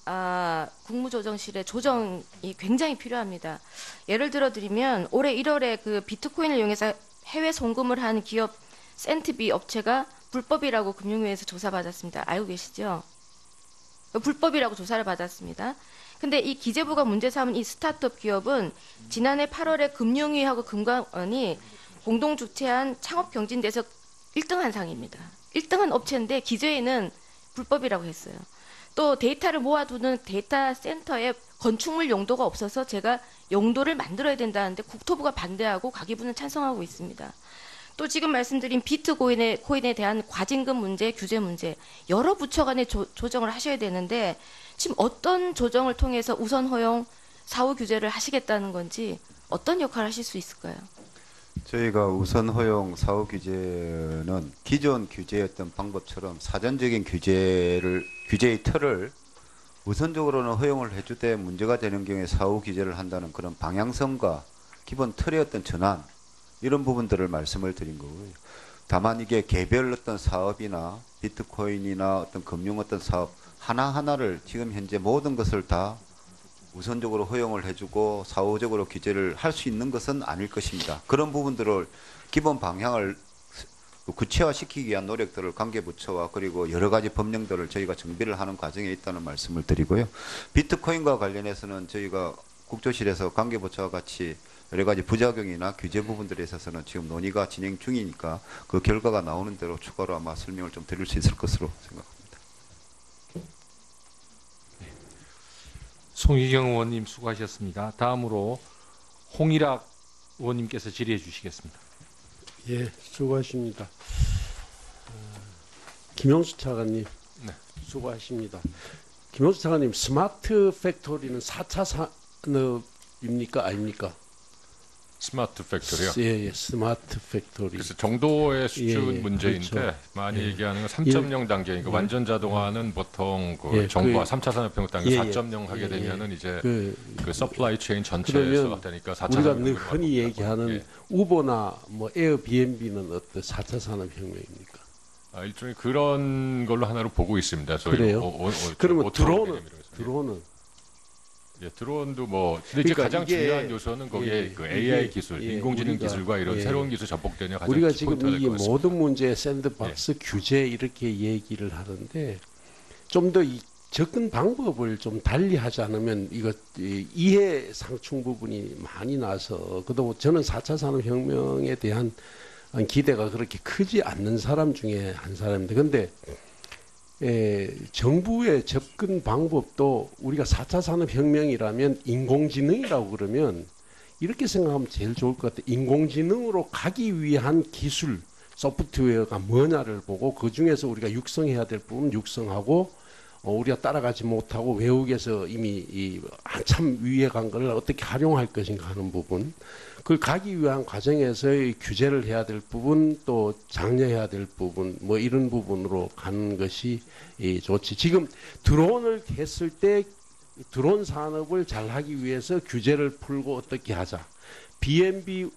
국무조정실의 조정이 굉장히 필요합니다. 예를 들어 드리면 올해 1월에 그 비트코인을 이용해서 해외 송금을 한 기업 센트비 업체가 불법이라고 금융위에서 조사받았습니다. 알고 계시죠? 불법이라고 조사를 받았습니다. 근데 이 기재부가 문제 삼은 이 스타트업 기업은 지난해 8월에 금융위하고 금감원이 공동 주최한 창업 경진대에서 1등한 상입니다. 1등한 업체인데 기재에는 불법이라고 했어요. 또 데이터를 모아두는 데이터 센터에 건축물 용도가 없어서 제가 용도를 만들어야 된다는데 국토부가 반대하고 가기부는 찬성하고 있습니다. 또 지금 말씀드린 비트코인에 대한 과징금 문제, 규제 문제 여러 부처 간에 조정을 하셔야 되는데 지금 어떤 조정을 통해서 우선 허용, 사후 규제를 하시겠다는 건지 어떤 역할을 하실 수 있을까요? 저희가 우선 허용, 사후 규제는 기존 규제였던 방법처럼 사전적인 규제의 틀을 우선적으로는 허용을 해주되 문제가 되는 경우에 사후 규제를 한다는 그런 방향성과 기본 틀의 어떤 전환 이런 부분들을 말씀을 드린 거고요. 다만 이게 개별 어떤 사업이나 비트코인이나 어떤 금융 어떤 사업 하나하나를 지금 현재 모든 것을 다 우선적으로 허용을 해주고 사후적으로 규제를 할 수 있는 것은 아닐 것입니다. 그런 부분들을 기본 방향을 또 구체화시키기 위한 노력들을 관계부처와 그리고 여러 가지 법령들을 저희가 정비를 하는 과정에 있다는 말씀을 드리고요. 비트코인과 관련해서는 저희가 국조실에서 관계부처와 같이 여러 가지 부작용이나 규제 부분들에 있어서는 지금 논의가 진행 중이니까 그 결과가 나오는 대로 추가로 아마 설명을 좀 드릴 수 있을 것으로 생각합니다. 송희경 의원님 수고하셨습니다. 다음으로 홍일학 의원님께서 질의해 주시겠습니다. 예, 수고하십니다. 김용수 차관님, 네. 수고하십니다. 김용수 차관님, 스마트 팩토리는 4차 산업입니까? 아닙니까? 스마트 팩토리요? 예, 스마트 팩토리. 그래서 정도의 수준 예, 문제인데 그렇죠. 많이 예. 얘기하는 건 3.0 단계니까 완전 자동화는 보통 그 정부와 3차 산업혁명 단계 4.0 하게 되면은 이제 그 서플라이 체인 전체에서 되니까 4차 우리가 산업혁명을 흔히 얘기하는 우버나 뭐 에어비앤비는 어떤 4차 산업혁명입니까? 일종의 그런 걸로 하나로 보고 있습니다. 저희 그래요? 그러면 드론은 예, 드론도 뭐 근데 이제 그러니까 가장 중요한 요소는 거기에 그 AI 기술, 인공지능 기술과 이런 새로운 기술 접목되냐 가장 우리가 기본 지금 될 이 것 같습니다. 모든 문제 샌드박스 규제 이렇게 얘기를 하는데 좀 더 이 접근 방법을 좀 달리 하지 않으면 이거 이해 상충 부분이 많이 나서 그도 저는 4차 산업혁명에 대한 기대가 그렇게 크지 않는 사람 중에 한 사람인데 근데 정부의 접근 방법도 우리가 4차 산업혁명이라면 인공지능이라고 그러면 이렇게 생각하면 제일 좋을 것 같아요. 인공지능으로 가기 위한 기술, 소프트웨어가 뭐냐를 보고 그중에서 우리가 육성해야 될 부분 육성하고 우리가 따라가지 못하고 외국에서 이미 한참 위에 간 걸 어떻게 활용할 것인가 하는 부분 그걸 가기 위한 과정에서의 규제를 해야 될 부분 또 장려해야 될 부분 뭐 이런 부분으로 가는 것이 좋지. 지금 드론을 했을 때 드론 산업을 잘 하기 위해서 규제를 풀고 어떻게 하자. B&B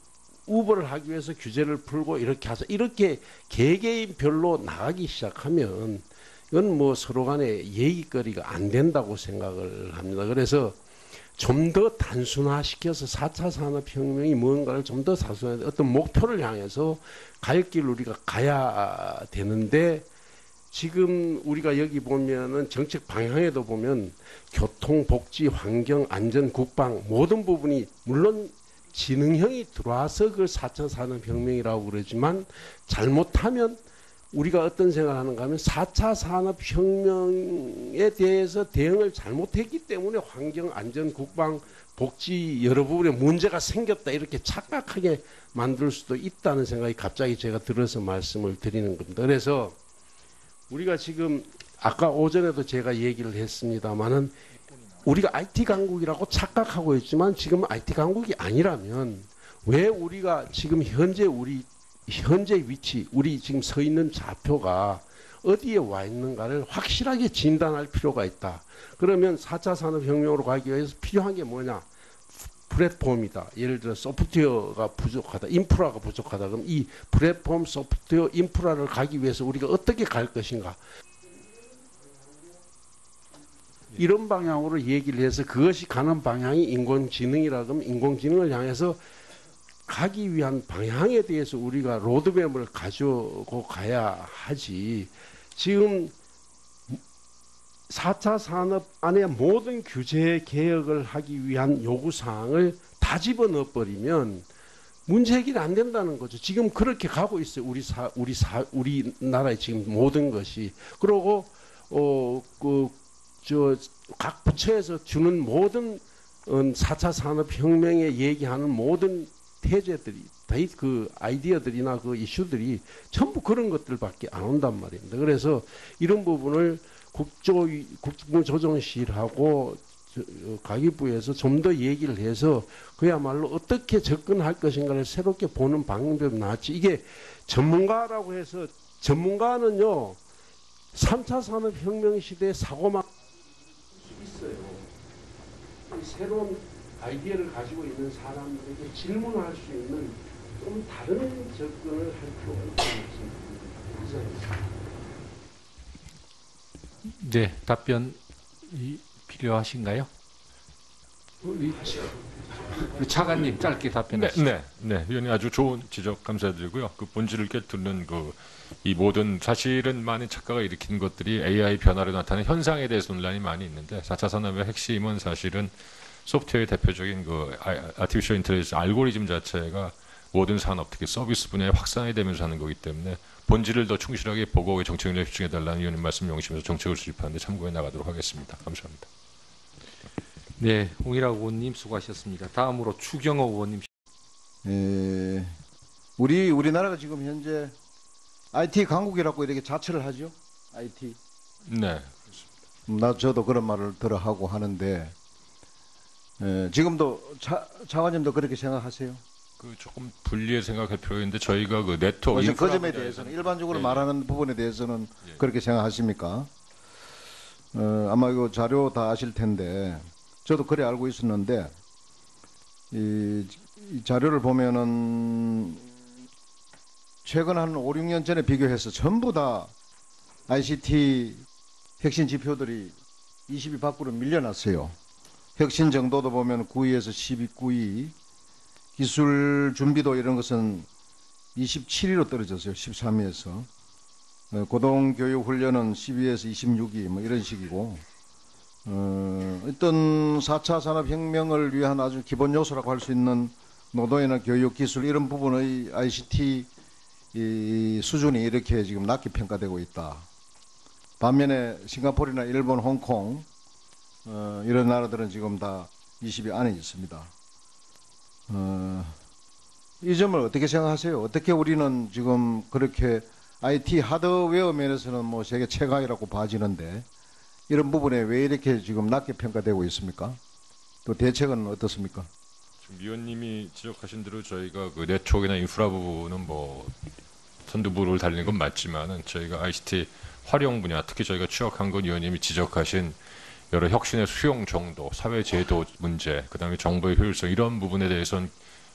우버를 하기 위해서 규제를 풀고 이렇게 하자. 이렇게 개개인별로 나가기 시작하면 이건 뭐 서로 간에 얘기거리가 안 된다고 생각을 합니다. 그래서 좀 더 단순화시켜서 4차 산업혁명이 뭔가를 좀 더 단순화해서 어떤 목표를 향해서 갈 길 우리가 가야 되는데 지금 우리가 여기 보면은 정책 방향에도 보면 교통, 복지, 환경, 안전, 국방 모든 부분이 물론 지능형이 들어와서 그걸 4차 산업혁명이라고 그러지만 잘못하면 우리가 어떤 생각을 하는가 하면 4차 산업혁명에 대해서 대응을 잘못했기 때문에 환경, 안전, 국방, 복지 여러 부분에 문제가 생겼다 이렇게 착각하게 만들 수도 있다는 생각이 갑자기 제가 들어서 말씀을 드리는 겁니다. 그래서 우리가 지금 아까 오전에도 제가 얘기를 했습니다마는 우리가 IT 강국이라고 착각하고 있지만 지금 IT 강국이 아니라면 왜 우리가 지금 현재 위치, 우리 지금 서 있는 좌표가 어디에 와 있는가를 확실하게 진단할 필요가 있다. 그러면 4차 산업혁명으로 가기 위해서 필요한 게 뭐냐? 플랫폼이다. 예를 들어 소프트웨어가 부족하다. 인프라가 부족하다. 그럼 이 플랫폼, 소프트웨어, 인프라를 가기 위해서 우리가 어떻게 갈 것인가? 이런 방향으로 얘기를 해서 그것이 가는 방향이 인공지능이라 그러면 인공지능을 향해서 가기 위한 방향에 대해서 우리가 로드맵을 가지고 가야 하지. 지금 4차 산업 안에 모든 규제 개혁을 하기 위한 요구사항을 다 집어넣어 버리면 문제 해결이 안 된다는 거죠. 지금 그렇게 가고 있어요. 우리나라의 지금 모든 것이. 그리고 각 부처에서 주는 모든 4차 산업혁명에 얘기하는 모든 태제들이 그 아이디어들이나 그 이슈들이 전부 그런 것들밖에 안 온단 말입니다. 그래서 이런 부분을 국무조정실하고 가기부에서 좀 더 얘기를 해서 그야말로 어떻게 접근할 것인가를 새롭게 보는 방법이 나왔지. 이게 전문가라고 해서 전문가는요 3차 산업혁명 시대의 사고만 있어요. 새로운 아이디어를 가지고 있는 사람들에게 질문할 수 있는 좀 다른 접근을 할 필요가 있다는 말씀입니다. 네, 답변 필요하신가요? 하시죠. 우리 차관님 짧게 답변하시죠. 네, 위원님 아주 좋은 지적 감사드리고요. 그 본질을 꿰뚫는 이 모든 사실은 많은 착각을 일으키는 것들이 AI 변화로 나타나는 현상에 대해서 논란이 많이 있는데 4차 산업의 핵심은 사실은 소프트웨어의 대표적인 아티피셜 인텔리전스 알고리즘 자체가 모든 산업, 특히 서비스 분야에 확산이 되면서 하는 거기 때문에 본질을 더 충실하게 보고 정책을 집중해달라는 위원님 말씀 명심해서 정책을 수립하는 데 참고해 나가도록 하겠습니다. 감사합니다. 네, 홍일학 의원님 수고하셨습니다. 다음으로 추경호 의원님. 우리나라가 지금 현재 IT 강국이라고 이렇게 자처를 하죠. IT. 네. 저도 그런 말을 들어 하고 하는데 지금도 차관님도 그렇게 생각하세요? 조금 분리해 생각할 필요가 있는데 저희가 네트워크 그 점에 대해서는 일반적으로 말하는 부분에 대해서는 그렇게 생각하십니까? 아마 이거 자료 다 아실 텐데 저도 그래 알고 있었는데 이 자료를 보면은 최근 한 5, 6년 전에 비교해서 전부 다 ICT 혁신 지표들이 20위 밖으로 밀려났어요. 혁신 정도도 보면 9위에서 19위, 기술 준비도 이런 것은 27위로 떨어졌어요. 13위에서. 고등교육 훈련은 12위에서 26위 뭐 이런 식이고 어떤 4차 산업혁명을 위한 아주 기본 요소라고 할 수 있는 노동이나 교육, 기술 이런 부분의 ICT 이 수준이 이렇게 지금 낮게 평가되고 있다. 반면에 싱가포르나 일본, 홍콩 이런 나라들은 지금 다 20위 안에 있습니다. 이 점을 어떻게 생각하세요? 어떻게 우리는 지금 그렇게 IT 하드웨어 면에서는 뭐 세계 최강이라고 봐지는데 이런 부분에 왜 이렇게 지금 낮게 평가되고 있습니까? 또 대책은 어떻습니까? 지금 위원님이 지적하신 대로 저희가 네트워크나 인프라 부분은 선두부를 달리는 건 맞지만은 저희가 ICT 활용 분야, 특히 저희가 취약한 건 위원님이 지적하신 여러 혁신의 수용 정도, 사회 제도 문제, 그다음에 정보의 효율성 이런 부분에 대해서는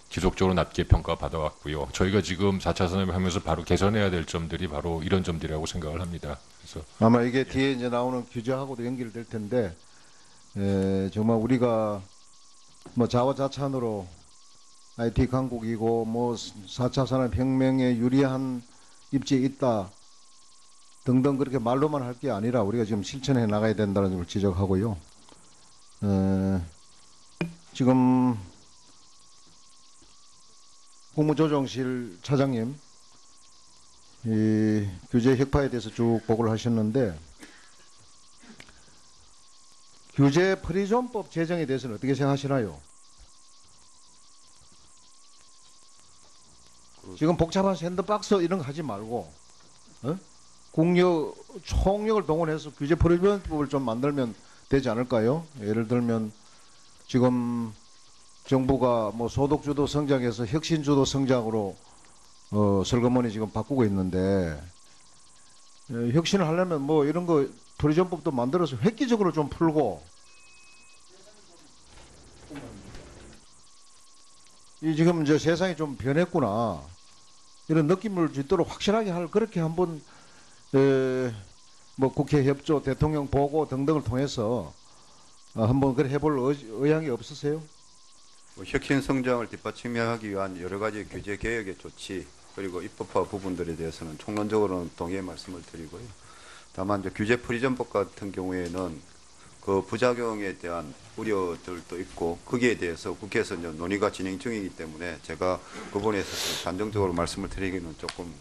지속적으로 낮게 평가받아왔고요. 저희가 지금 4차 산업을 하면서 바로 개선해야 될 점들이 바로 이런 점들이라고 생각을 합니다. 그래서 아마 이게 뒤에 이제 나오는 규제하고도 연결될 텐데 정말 우리가 뭐 자화자찬으로 IT 강국이고 뭐 4차 산업혁명에 유리한 입지에 있다 등등 그렇게 말로만 할 게 아니라 우리가 지금 실천해 나가야 된다는 점을 지적하고요. 지금 국무조정실 차장님 이 규제 혁파에 대해서 쭉 보고를 하셨는데 규제 프리존법 제정에 대해서는 어떻게 생각하시나요? 지금 복잡한 샌드박스 이런 거 하지 말고 국력, 총력을 동원해서 규제 프리존법을 좀 만들면 되지 않을까요? 예를 들면 지금 정부가 뭐 소득주도 성장에서 혁신주도 성장으로 슬그머니 지금 바꾸고 있는데 혁신을 하려면 뭐 이런 거 프리존법도 만들어서 획기적으로 좀 풀고 이 지금 이제 세상이 좀 변했구나 이런 느낌을 주도록 확실하게 할 그렇게 한번 뭐 국회 협조, 대통령 보고 등등을 통해서 한번 그래 해볼 의향이 없으세요? 혁신 성장을 뒷받침하기 위한 여러 가지 규제 개혁의 조치 그리고 입법화 부분들에 대해서는 총론적으로는 동의의 말씀을 드리고요. 다만 이제 규제 프리존법 같은 경우에는 그 부작용에 대한 우려들도 있고 거기에 대해서 국회에서 이제 논의가 진행 중이기 때문에 제가 그 부분에 있어서 단정적으로 말씀을 드리기는 조금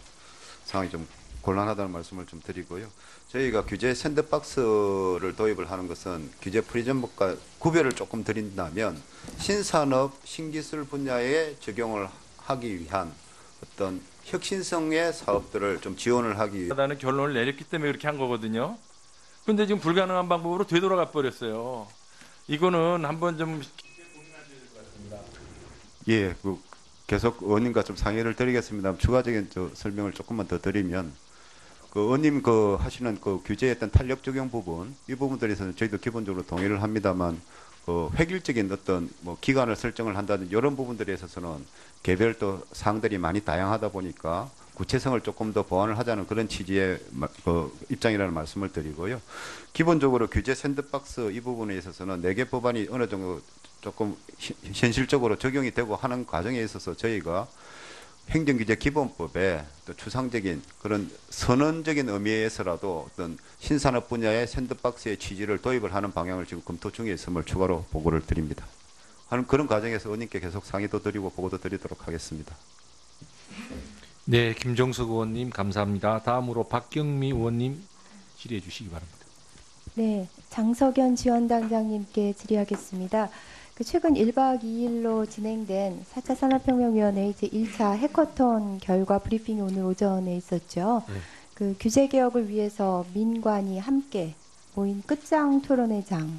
상황이 좀 곤란하다는 말씀을 좀 드리고요. 저희가 규제 샌드박스를 도입을 하는 것은 규제 프리존법과 구별을 조금 드린다면 신산업, 신기술 분야에 적용을 하기 위한 어떤 혁신성의 사업들을 좀 지원을 하기 위해 라는 결론을 내렸기 때문에 그렇게 한 거거든요. 그런데 지금 불가능한 방법으로 되돌아가 버렸어요. 이거는 한번 좀 예, 계속 의원님과 좀 상의를 드리겠습니다. 추가적인 설명을 조금만 더 드리면 의원님 하시는 규제에 어떤 탄력 적용 부분 이 부분들에서는 저희도 기본적으로 동의를 합니다만 획일적인 어떤 뭐 기간을 설정을 한다든 이런 부분들에 있어서는 개별 또 사항들이 많이 다양하다 보니까 구체성을 조금 더 보완을 하자는 그런 취지의 입장이라는 말씀을 드리고요. 기본적으로 규제 샌드박스 이 부분에 있어서는 4개 법안이 어느 정도 조금 현실적으로 적용이 되고 하는 과정에 있어서 저희가 행정규제기본법에 또 추상적인 그런 선언적인 의미에서라도 어떤 신산업 분야의 샌드박스의 취지를 도입을 하는 방향을 지금 검토 중에 있음을 추가로 보고를 드립니다. 하는 그런 과정에서 의원님께 계속 상의도 드리고 보고도 드리도록 하겠습니다. 네, 김종석 의원님 감사합니다. 다음으로 박경미 의원님 질의해 주시기 바랍니다. 네, 장석연 지원단장님께 질의하겠습니다. 최근 1박 2일로 진행된 4차 산업혁명위원회 제1차 해커톤 결과 브리핑이 오늘 오전에 있었죠. 네. 그 규제 개혁을 위해서 민관이 함께 모인 끝장 토론회 장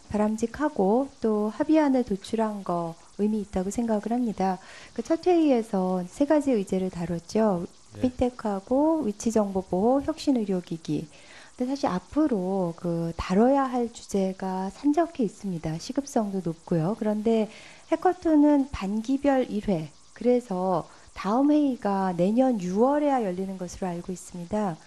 바람직하고 또 합의안을 도출한 거 의미 있다고 생각을 합니다. 그 첫 회의에서 세 가지 의제를 다뤘죠. 네. 빅테크하고 위치 정보 보호, 혁신 의료기기. 근데 사실 앞으로 그 다뤄야 할 주제가 산적해 있습니다. 시급성도 높고요. 그런데 해커톤은 반기별 1회. 그래서 다음 회의가 내년 6월에야 열리는 것으로 알고 있습니다.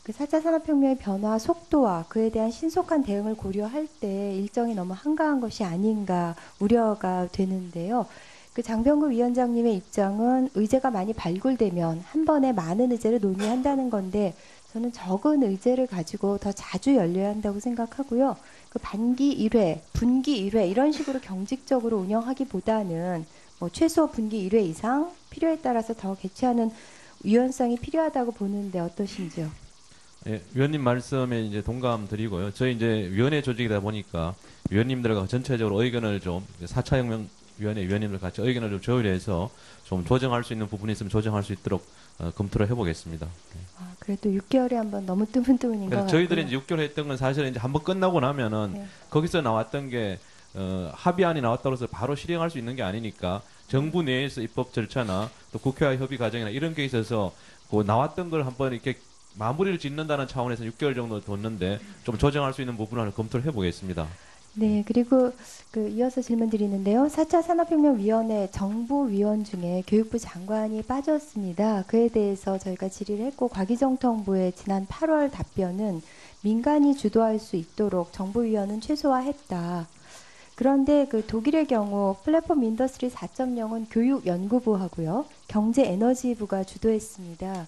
그 4차 산업혁명의 변화 속도와 그에 대한 신속한 대응을 고려할 때 일정이 너무 한가한 것이 아닌가 우려가 되는데요. 그 장병구 위원장님의 입장은 의제가 많이 발굴되면 한 번에 많은 의제를 논의한다는 건데 저는 적은 의제를 가지고 더 자주 열려야 한다고 생각하고요. 그 반기 1회, 분기 1회 이런 식으로 경직적으로 운영하기보다는 뭐 최소 분기 1회 이상 필요에 따라서 더 개최하는 유연성이 필요하다고 보는데 어떠신지요? 예, 위원님 말씀에 이제 동감 드리고요. 저희 이제 위원회 조직이다 보니까 위원님들과 전체적으로 의견을 좀 4차 혁명 위원회 위원님들 같이 의견을 좀 조율해서 좀 조정할 수 있는 부분이 있으면 조정할 수 있도록 검토를 해보겠습니다. 아, 그래도 6개월에 한번 너무 뜨문뜨문인 것 같고요. 저희들이 이제 6개월 했던 건 사실은 이제 한번 끝나고 나면은 네. 거기서 나왔던 게 합의안이 나왔다고 해서 바로 실행할 수 있는 게 아니니까 정부 내에서 입법 절차나 또 국회와 협의 과정이나 이런 게 있어서 그 나왔던 걸 한번 이렇게 마무리를 짓는다는 차원에서 6개월 정도 뒀는데 좀 조정할 수 있는 부분을 검토를 해보겠습니다. 네, 그리고 그 이어서 질문 드리는데요. 4차 산업혁명위원회 정부위원 중에 교육부 장관이 빠졌습니다. 그에 대해서 저희가 질의를 했고 과기정통부의 지난 8월 답변은 민간이 주도할 수 있도록 정부위원은 최소화했다. 그런데 그 독일의 경우 플랫폼 인더스트리 4.0은 교육연구부하고요. 경제에너지부가 주도했습니다.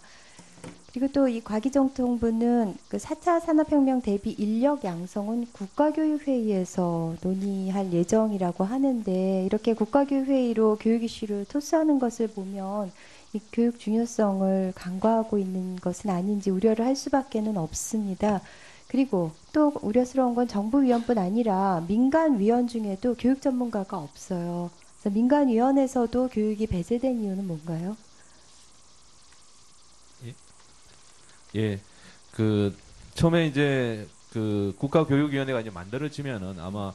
그리고 또 이 과기정통부는 그 4차 산업혁명 대비 인력 양성은 국가교육회의에서 논의할 예정이라고 하는데 이렇게 국가교육회의로 교육 이슈를 토스하는 것을 보면 이 교육 중요성을 간과하고 있는 것은 아닌지 우려를 할 수밖에는 없습니다. 그리고 또 우려스러운 건 정부위원뿐 아니라 민간위원 중에도 교육 전문가가 없어요. 그래서 민간위원에서도 교육이 배제된 이유는 뭔가요? 예, 그 처음에 이제 그 국가교육위원회가 이제 만들어지면은 아마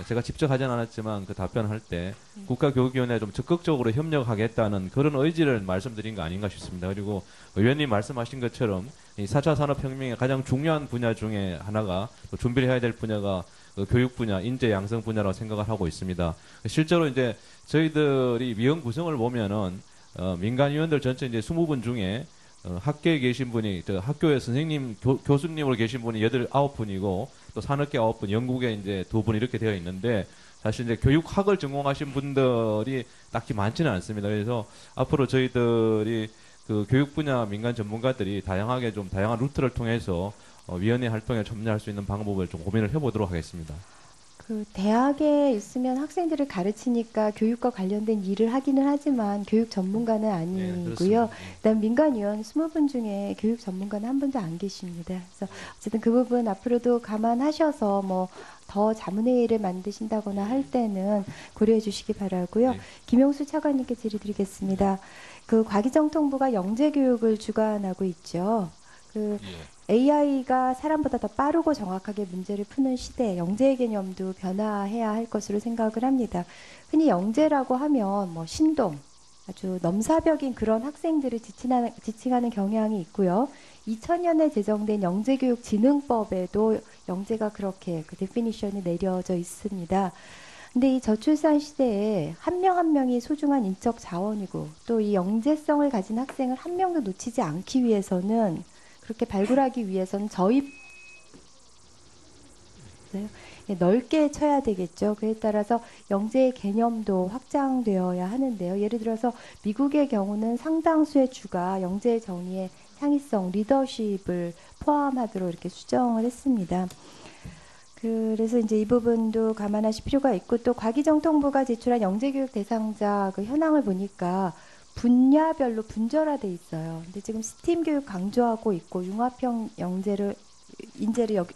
제가 직접 하진 않았지만 그 답변할 때 국가교육위원회에 좀 적극적으로 협력하겠다는 그런 의지를 말씀드린 거 아닌가 싶습니다. 그리고 의원님 말씀하신 것처럼 이 4차 산업혁명의 가장 중요한 분야 중에 하나가 또 준비를 해야 될 분야가 그 교육 분야, 인재 양성 분야라고 생각을 하고 있습니다. 실제로 이제 저희들이 위원 구성을 보면은 민간위원들 전체 이제 20분 중에 학계에 계신 분이 학교에 선생님 교수님으로 계신 분이 9분이고 또 산업계 9분, 영국에 이제 2분 이렇게 되어 있는데 사실 이제 교육학을 전공하신 분들이 딱히 많지는 않습니다. 그래서 앞으로 저희들이 그 교육 분야 민간 전문가들이 다양한 루트를 통해서 위원회 활동에 참여할 수 있는 방법을 좀 고민을 해보도록 하겠습니다. 그 대학에 있으면 학생들을 가르치니까 교육과 관련된 일을 하기는 하지만 교육 전문가는 아니고요. 그다음 민간위원 20분 중에 교육 전문가는 한 분도 안 계십니다. 그래서 어쨌든 그 부분 앞으로도 감안하셔서 뭐 더 자문회의를 만드신다거나 할 때는 고려해 주시기 바라고요. 김용수 차관님께 질의드리겠습니다. 그 과기정통부가 영재교육을 주관하고 있죠. 그 AI가 사람보다 더 빠르고 정확하게 문제를 푸는 시대에 영재의 개념도 변화해야 할 것으로 생각을 합니다. 흔히 영재라고 하면 뭐 신동, 아주 넘사벽인 그런 학생들을 지칭하는 경향이 있고요. 2000년에 제정된 영재교육진흥법에도 영재가 그렇게 그 데피니션이 내려져 있습니다. 근데 이 저출산 시대에 한 명 한 명이 소중한 인적 자원이고 또 이 영재성을 가진 학생을 한 명도 놓치지 않기 위해서는 그렇게 발굴하기 위해서는 저희 있어요. 넓게 쳐야 되겠죠. 그에 따라서 영재의 개념도 확장되어야 하는데요. 예를 들어서 미국의 경우는 상당수의 주가 영재 정의의 창의성, 리더십을 포함하도록 이렇게 수정을 했습니다. 그래서 이제 이 부분도 감안하실 필요가 있고, 또 과기정통부가 제출한 영재교육 대상자 그 현황을 보니까 분야별로 분절화돼 있어요. 근데 지금 스팀 교육 강조하고 있고 융합형 인재를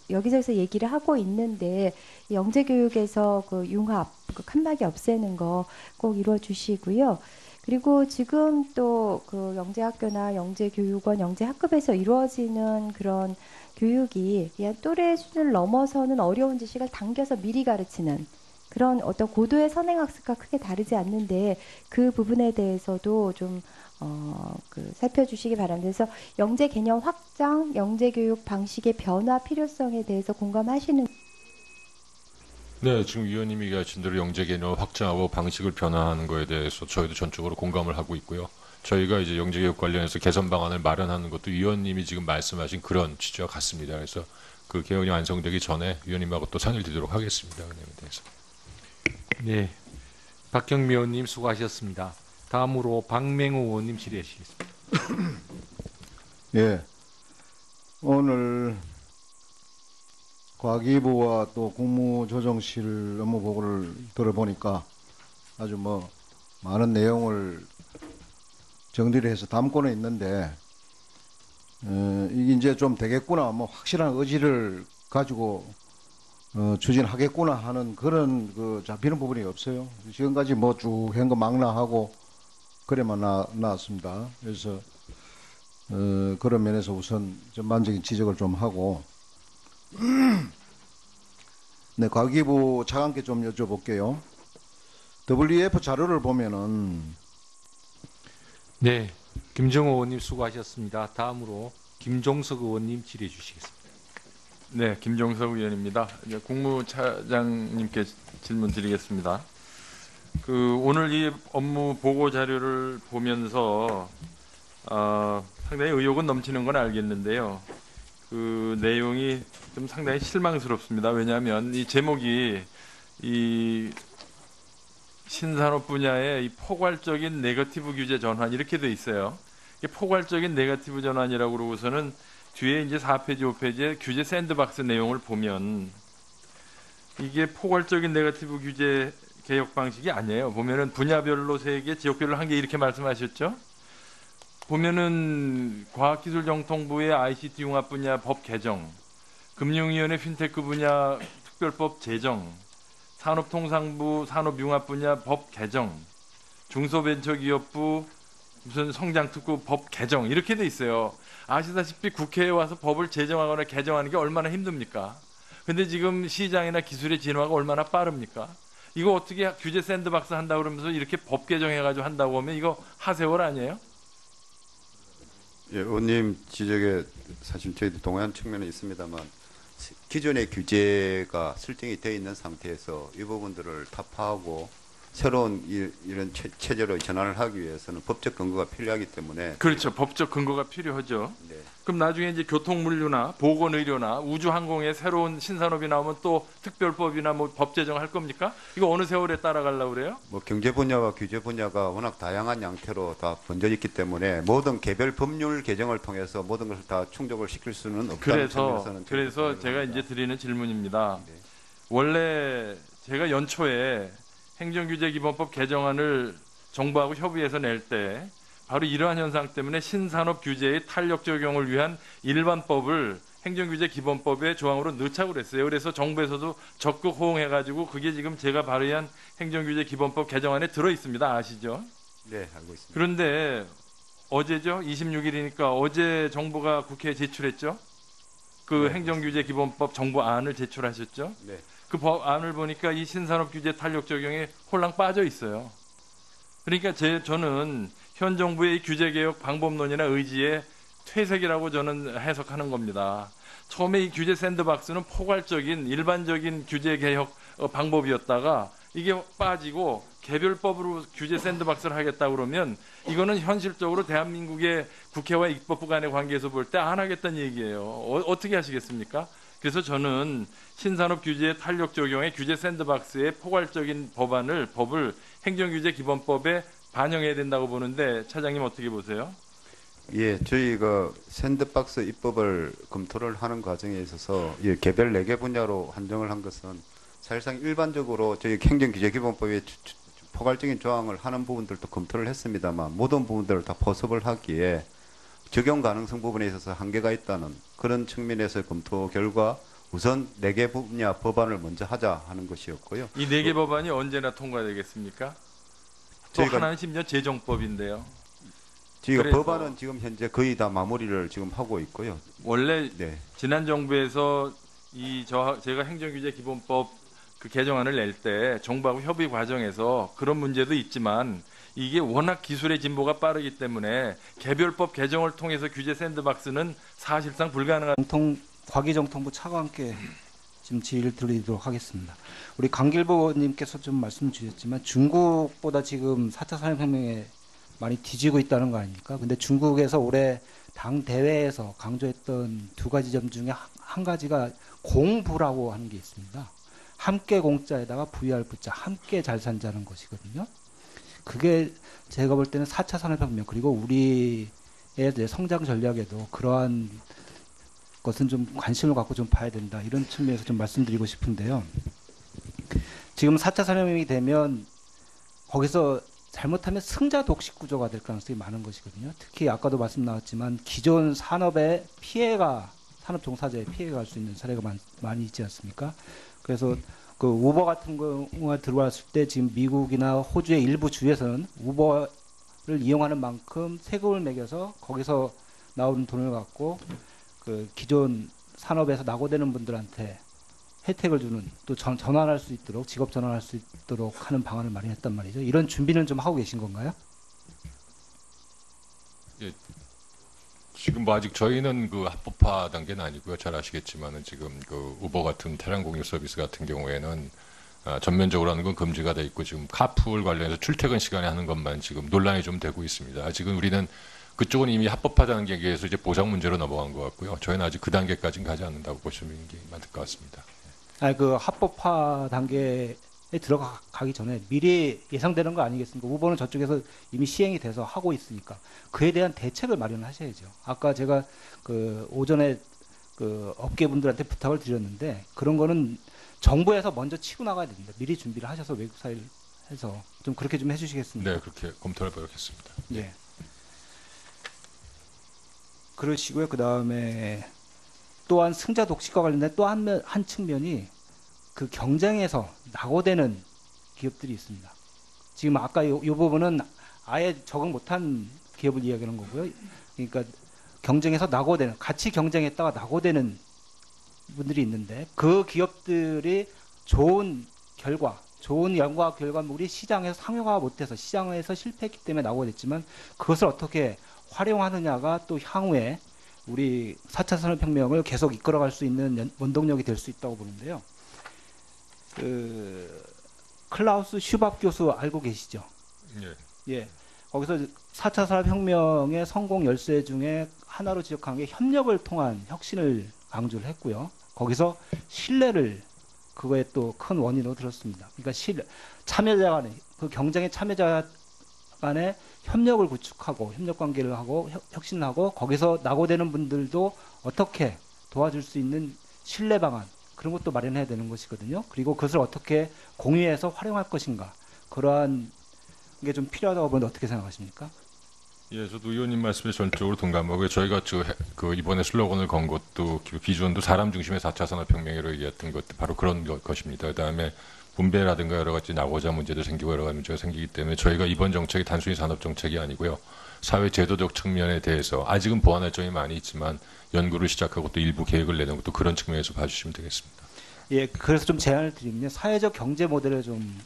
여기저기서 얘기를 하고 있는데, 영재 교육에서 그 융합, 그 칸막이 없애는 거 꼭 이루어 주시고요. 그리고 지금 또 그 영재학교나 영재교육원, 영재학급에서 이루어지는 그런 교육이 그냥 또래 수준을 넘어서는 어려운 지식을 당겨서 미리 가르치는 그런 어떤 고도의 선행학습과 크게 다르지 않는데, 그 부분에 대해서도 좀 살펴주시기 바랍니다. 그래서 영재 개념 확장, 영재 교육 방식의 변화 필요성에 대해서 공감하시는. 네, 지금 위원님이 얘기하신 대로 영재 개념을 확장하고 방식을 변화하는 거에 대해서 저희도 전적으로 공감을 하고 있고요. 저희가 이제 영재 교육 관련해서 개선 방안을 마련하는 것도 위원님이 지금 말씀하신 그런 취지와 같습니다. 그래서 그 개헌이 완성되기 전에 위원님하고 또 상의를 드리도록 하겠습니다. 그 내용에 대해서. 네, 박경미 의원님 수고하셨습니다. 다음으로 박맹호 의원님 질의하시겠습니다. 예, 오늘 과기부와 또 국무조정실 업무 보고를 들어보니까 아주 뭐 많은 내용을 정리를 해서 담고는 있는데, 이게 이제 좀 되겠구나, 뭐 확실한 의지를 가지고 추진하겠구나 하는 그런 그 잡히는 부분이 없어요. 지금까지 뭐 쭉 한 거 망라하고 그래만 나왔습니다. 그래서 그런 면에서 우선 전반적인 지적을 좀 하고, 네, 과기부 차관께 좀 여쭤볼게요. WEF 자료를 보면은, 네, 김정호 의원님 수고하셨습니다. 다음으로 김종석 의원님 질의해 주시겠습니다. 네, 김종석 의원입니다. 이제 국무차장님께 질문 드리겠습니다. 오늘 이 업무 보고 자료를 보면서 상당히 의욕은 넘치는 건 알겠는데요. 그 내용이 좀 상당히 실망스럽습니다. 왜냐하면 이 제목이 이 신산업 분야의 이 포괄적인 네거티브 규제 전환 이렇게 돼 있어요. 이게 포괄적인 네거티브 전환이라고 그러고서는 뒤에 이제 4페이지, 5페이지에 규제 샌드박스 내용을 보면 이게 포괄적인 네거티브 규제 개혁 방식이 아니에요. 보면은 분야별로 3개, 지역별로 1개 이렇게 말씀하셨죠? 보면은 과학기술정통부의 ICT 융합 분야 법 개정, 금융위원회 핀테크 분야 특별법 제정, 산업통상부 산업융합 분야 법 개정, 중소벤처기업부 무슨 성장특구 법 개정 이렇게 돼 있어요. 아시다시피 국회에 와서 법을 제정하거나 개정하는 게 얼마나 힘듭니까? 근데 지금 시장이나 기술의 진화가 얼마나 빠릅니까? 이거 어떻게 규제 샌드박스 한다고 그러면서 이렇게 법 개정해가지고 한다고 하면 이거 하세월 아니에요? 예, 의원님 지적에 사실 저희도 동의한 측면은 있습니다만, 기존의 규제가 설정이 되어 있는 상태에서 이 부분들을 타파하고 새로운 이런 체제로 전환을 하기 위해서는 법적 근거가 필요하기 때문에. 그렇죠. 법적 근거가 필요하죠. 네. 그럼 나중에 이제 교통물류나 보건의료나 우주항공에 새로운 신산업이 나오면 또 특별법이나 뭐 법 제정할 겁니까? 이거 어느 세월에 따라가려고 그래요? 뭐 경제 분야와 규제 분야가 워낙 다양한 양태로 다 번져 있기 때문에 모든 개별 법률 개정을 통해서 모든 것을 다 충족을 시킬 수는 없다는 측면에서는. 그래서 제가 이제 드리는 질문입니다. 네. 원래 제가 연초에 행정규제기본법 개정안을 정부하고 협의해서 낼 때 바로 이러한 현상 때문에 신산업 규제의 탄력 적용을 위한 일반법을 행정규제기본법의 조항으로 넣자고 그랬어요. 그래서 정부에서도 적극 호응해가지고 그게 지금 제가 발의한 행정규제기본법 개정안에 들어있습니다. 아시죠? 네, 알고 있습니다. 그런데 어제죠? 26일이니까 어제 정부가 국회에 제출했죠? 그 네. 행정규제기본법 정부안을 제출하셨죠? 네. 그 법안을 보니까 이 신산업 규제 탄력 적용에 홀랑 빠져 있어요. 그러니까 저는 현 정부의 규제 개혁 방법론이나 의지의 퇴색이라고 저는 해석하는 겁니다. 처음에 이 규제 샌드박스는 포괄적인 일반적인 규제 개혁 방법이었다가 이게 빠지고 개별법으로 규제 샌드박스를 하겠다 그러면 이거는 현실적으로 대한민국의 국회와 입법부 간의 관계에서 볼 때 안 하겠다는 얘기예요. 어떻게 하시겠습니까? 그래서 저는 신산업 규제의 탄력 적용에 규제 샌드박스의 포괄적인 법을 행정규제 기본법에 반영해야 된다고 보는데 차장님 어떻게 보세요? 예, 저희가 샌드박스 입법을 검토를 하는 과정에 있어서 개별 4개 분야로 한정을 한 것은 사실상 일반적으로 저희 행정규제기본법에 포괄적인 조항을 하는 부분들도 검토를 했습니다만 모든 부분들을 다 포섭을 하기에 적용 가능성 부분에 있어서 한계가 있다는 그런 측면에서 검토 결과 우선 4개 분야 법안을 먼저 하자 하는 것이었고요. 이 4개 법안이 언제나 통과되겠습니까? 또 하나는 심지어 재정법인데요. 저희가 법안은 지금 현재 거의 다 마무리를 지금 하고 있고요. 원래 지난 정부에서 제가 행정규제 기본법 그 개정안을 낼 때 정부하고 협의 과정에서 그런 문제도 있지만 이게 워낙 기술의 진보가 빠르기 때문에 개별법 개정을 통해서 규제 샌드박스는 사실상 불가능한. 과기정통부 차관 함께 지금 질의를 드리도록 하겠습니다. 우리 강길보 의원님께서 좀 말씀 주셨지만 중국보다 지금 4차 산업혁명에 많이 뒤지고 있다는 거 아닙니까? 근데 중국에서 올해 당 대회에서 강조했던 2가지 점 중에 한 가지가 공부라고 하는 게 있습니다. 함께 공자에다가 VR 부자, 함께 잘 산다는 것이거든요. 그게 제가 볼 때는 4차 산업혁명 그리고 우리의 성장 전략에도 그러한 것은 좀 관심을 갖고 좀 봐야 된다. 이런 측면에서 좀 말씀드리고 싶은데요. 지금 4차 산업혁명이 되면 거기서 잘못하면 승자 독식 구조가 될 가능성이 많은 것이거든요. 특히 아까도 말씀 나왔지만 기존 산업의 피해가 산업 종사자의 피해가 갈 수 있는 사례가 많이 있지 않습니까? 그래서 그 우버 같은 경우가 들어왔을 때 지금 미국이나 호주의 일부 주에서는 우버를 이용하는 만큼 세금을 매겨서 거기서 나오는 돈을 갖고 그 기존 산업에서 낙오되는 분들한테 혜택을 주는 또 전환할 수 있도록 직업 전환할 수 있도록 하는 방안을 마련했단 말이죠. 이런 준비는 좀 하고 계신 건가요? 예, 지금 뭐 아직 저희는 그 합법화 단계는 아니고요. 잘 아시겠지만은 지금 그 우버 같은 차량 공유 서비스 같은 경우에는 전면적으로 하는 건 금지가 돼 있고 지금 카풀 관련해서 출퇴근 시간에 하는 것만 지금 논란이 좀 되고 있습니다. 아직은 우리는 그쪽은 이미 합법화 단계에서 이제 보상 문제로 넘어간 것 같고요. 저희는 아직 그 단계까지는 가지 않는다고 보시는 게 맞을 것 같습니다. 아니 그 합법화 단계에 들어가기 전에 미리 예상되는 거 아니겠습니까? 우버는 저쪽에서 이미 시행이 돼서 하고 있으니까 그에 대한 대책을 마련하셔야죠. 아까 제가 그 오전에 그 업계분들한테 부탁을 드렸는데 그런 거는 정부에서 먼저 치고 나가야 됩니다. 미리 준비를 하셔서 외국 사회를 해서 좀 그렇게 좀 해주시겠습니까? 네, 그렇게 검토를 해보겠습니다. 예. 그러시고요. 그 다음에 또한 승자 독식과 관련된 또 한 측면이 그 경쟁에서 낙오되는 기업들이 있습니다. 지금 아까 이 부분은 아예 적응 못한 기업을 이야기하는 거고요. 그러니까 경쟁에서 낙오되는, 같이 경쟁했다가 낙오되는 분들이 있는데 그 기업들이 좋은 결과, 좋은 연구와 결과물이 시장에서 상용화 못해서 시장에서 실패했기 때문에 낙오됐지만 그것을 어떻게 활용하느냐가 또 향후에 우리 4차 산업혁명을 계속 이끌어갈 수 있는 원동력이 될 수 있다고 보는데요. 그 클라우스 슈밥 교수 알고 계시죠? 예. 예. 거기서 4차 산업혁명의 성공 열쇠 중에 하나로 지적한 게 협력을 통한 혁신을 강조를 했고요. 거기서 신뢰를 그거에 또 큰 원인으로 들었습니다. 그러니까 참여자 간에 그 경쟁의 참여자 간에 협력을 구축하고 협력 관계를 하고 혁신을 하고 거기서 낙오되는 분들도 어떻게 도와줄 수 있는 신뢰 방안 그런 것도 마련해야 되는 것이거든요. 그리고 그것을 어떻게 공유해서 활용할 것인가 그러한 게 좀 필요하다고 보는데 어떻게 생각하십니까? 예, 저도 의원님 말씀에 전적으로 동감하고요. 저희가 그 이번에 슬로건을 건 것도 기존도 사람 중심의 4차 산업혁명이라고 얘기했던 것도 바로 그런 것입니다. 그다음에 분배라든가 여러 가지 낙오자 문제도 생기고 여러 가지 문제가 생기기 때문에 저희가 이번 정책이 단순히 산업 정책이 아니고요. 사회 제도적 측면에 대해서 아직은 보완할 점이 많이 있지만 연구를 시작하고 또 일부 계획을 내는 것도 그런 측면에서 봐주시면 되겠습니다. 예, 그래서 좀 제안을 드리면요. 사회적 경제 모델을 좀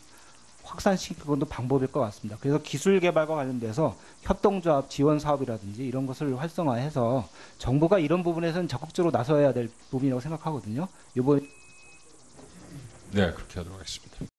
확산시키는 것도 방법일 것 같습니다. 그래서 기술 개발과 관련돼서 협동조합 지원 사업이라든지 이런 것을 활성화해서 정부가 이런 부분에서는 적극적으로 나서야 될 부분이라고 생각하거든요. 이번 네, 그렇게 하도록 하겠습니다.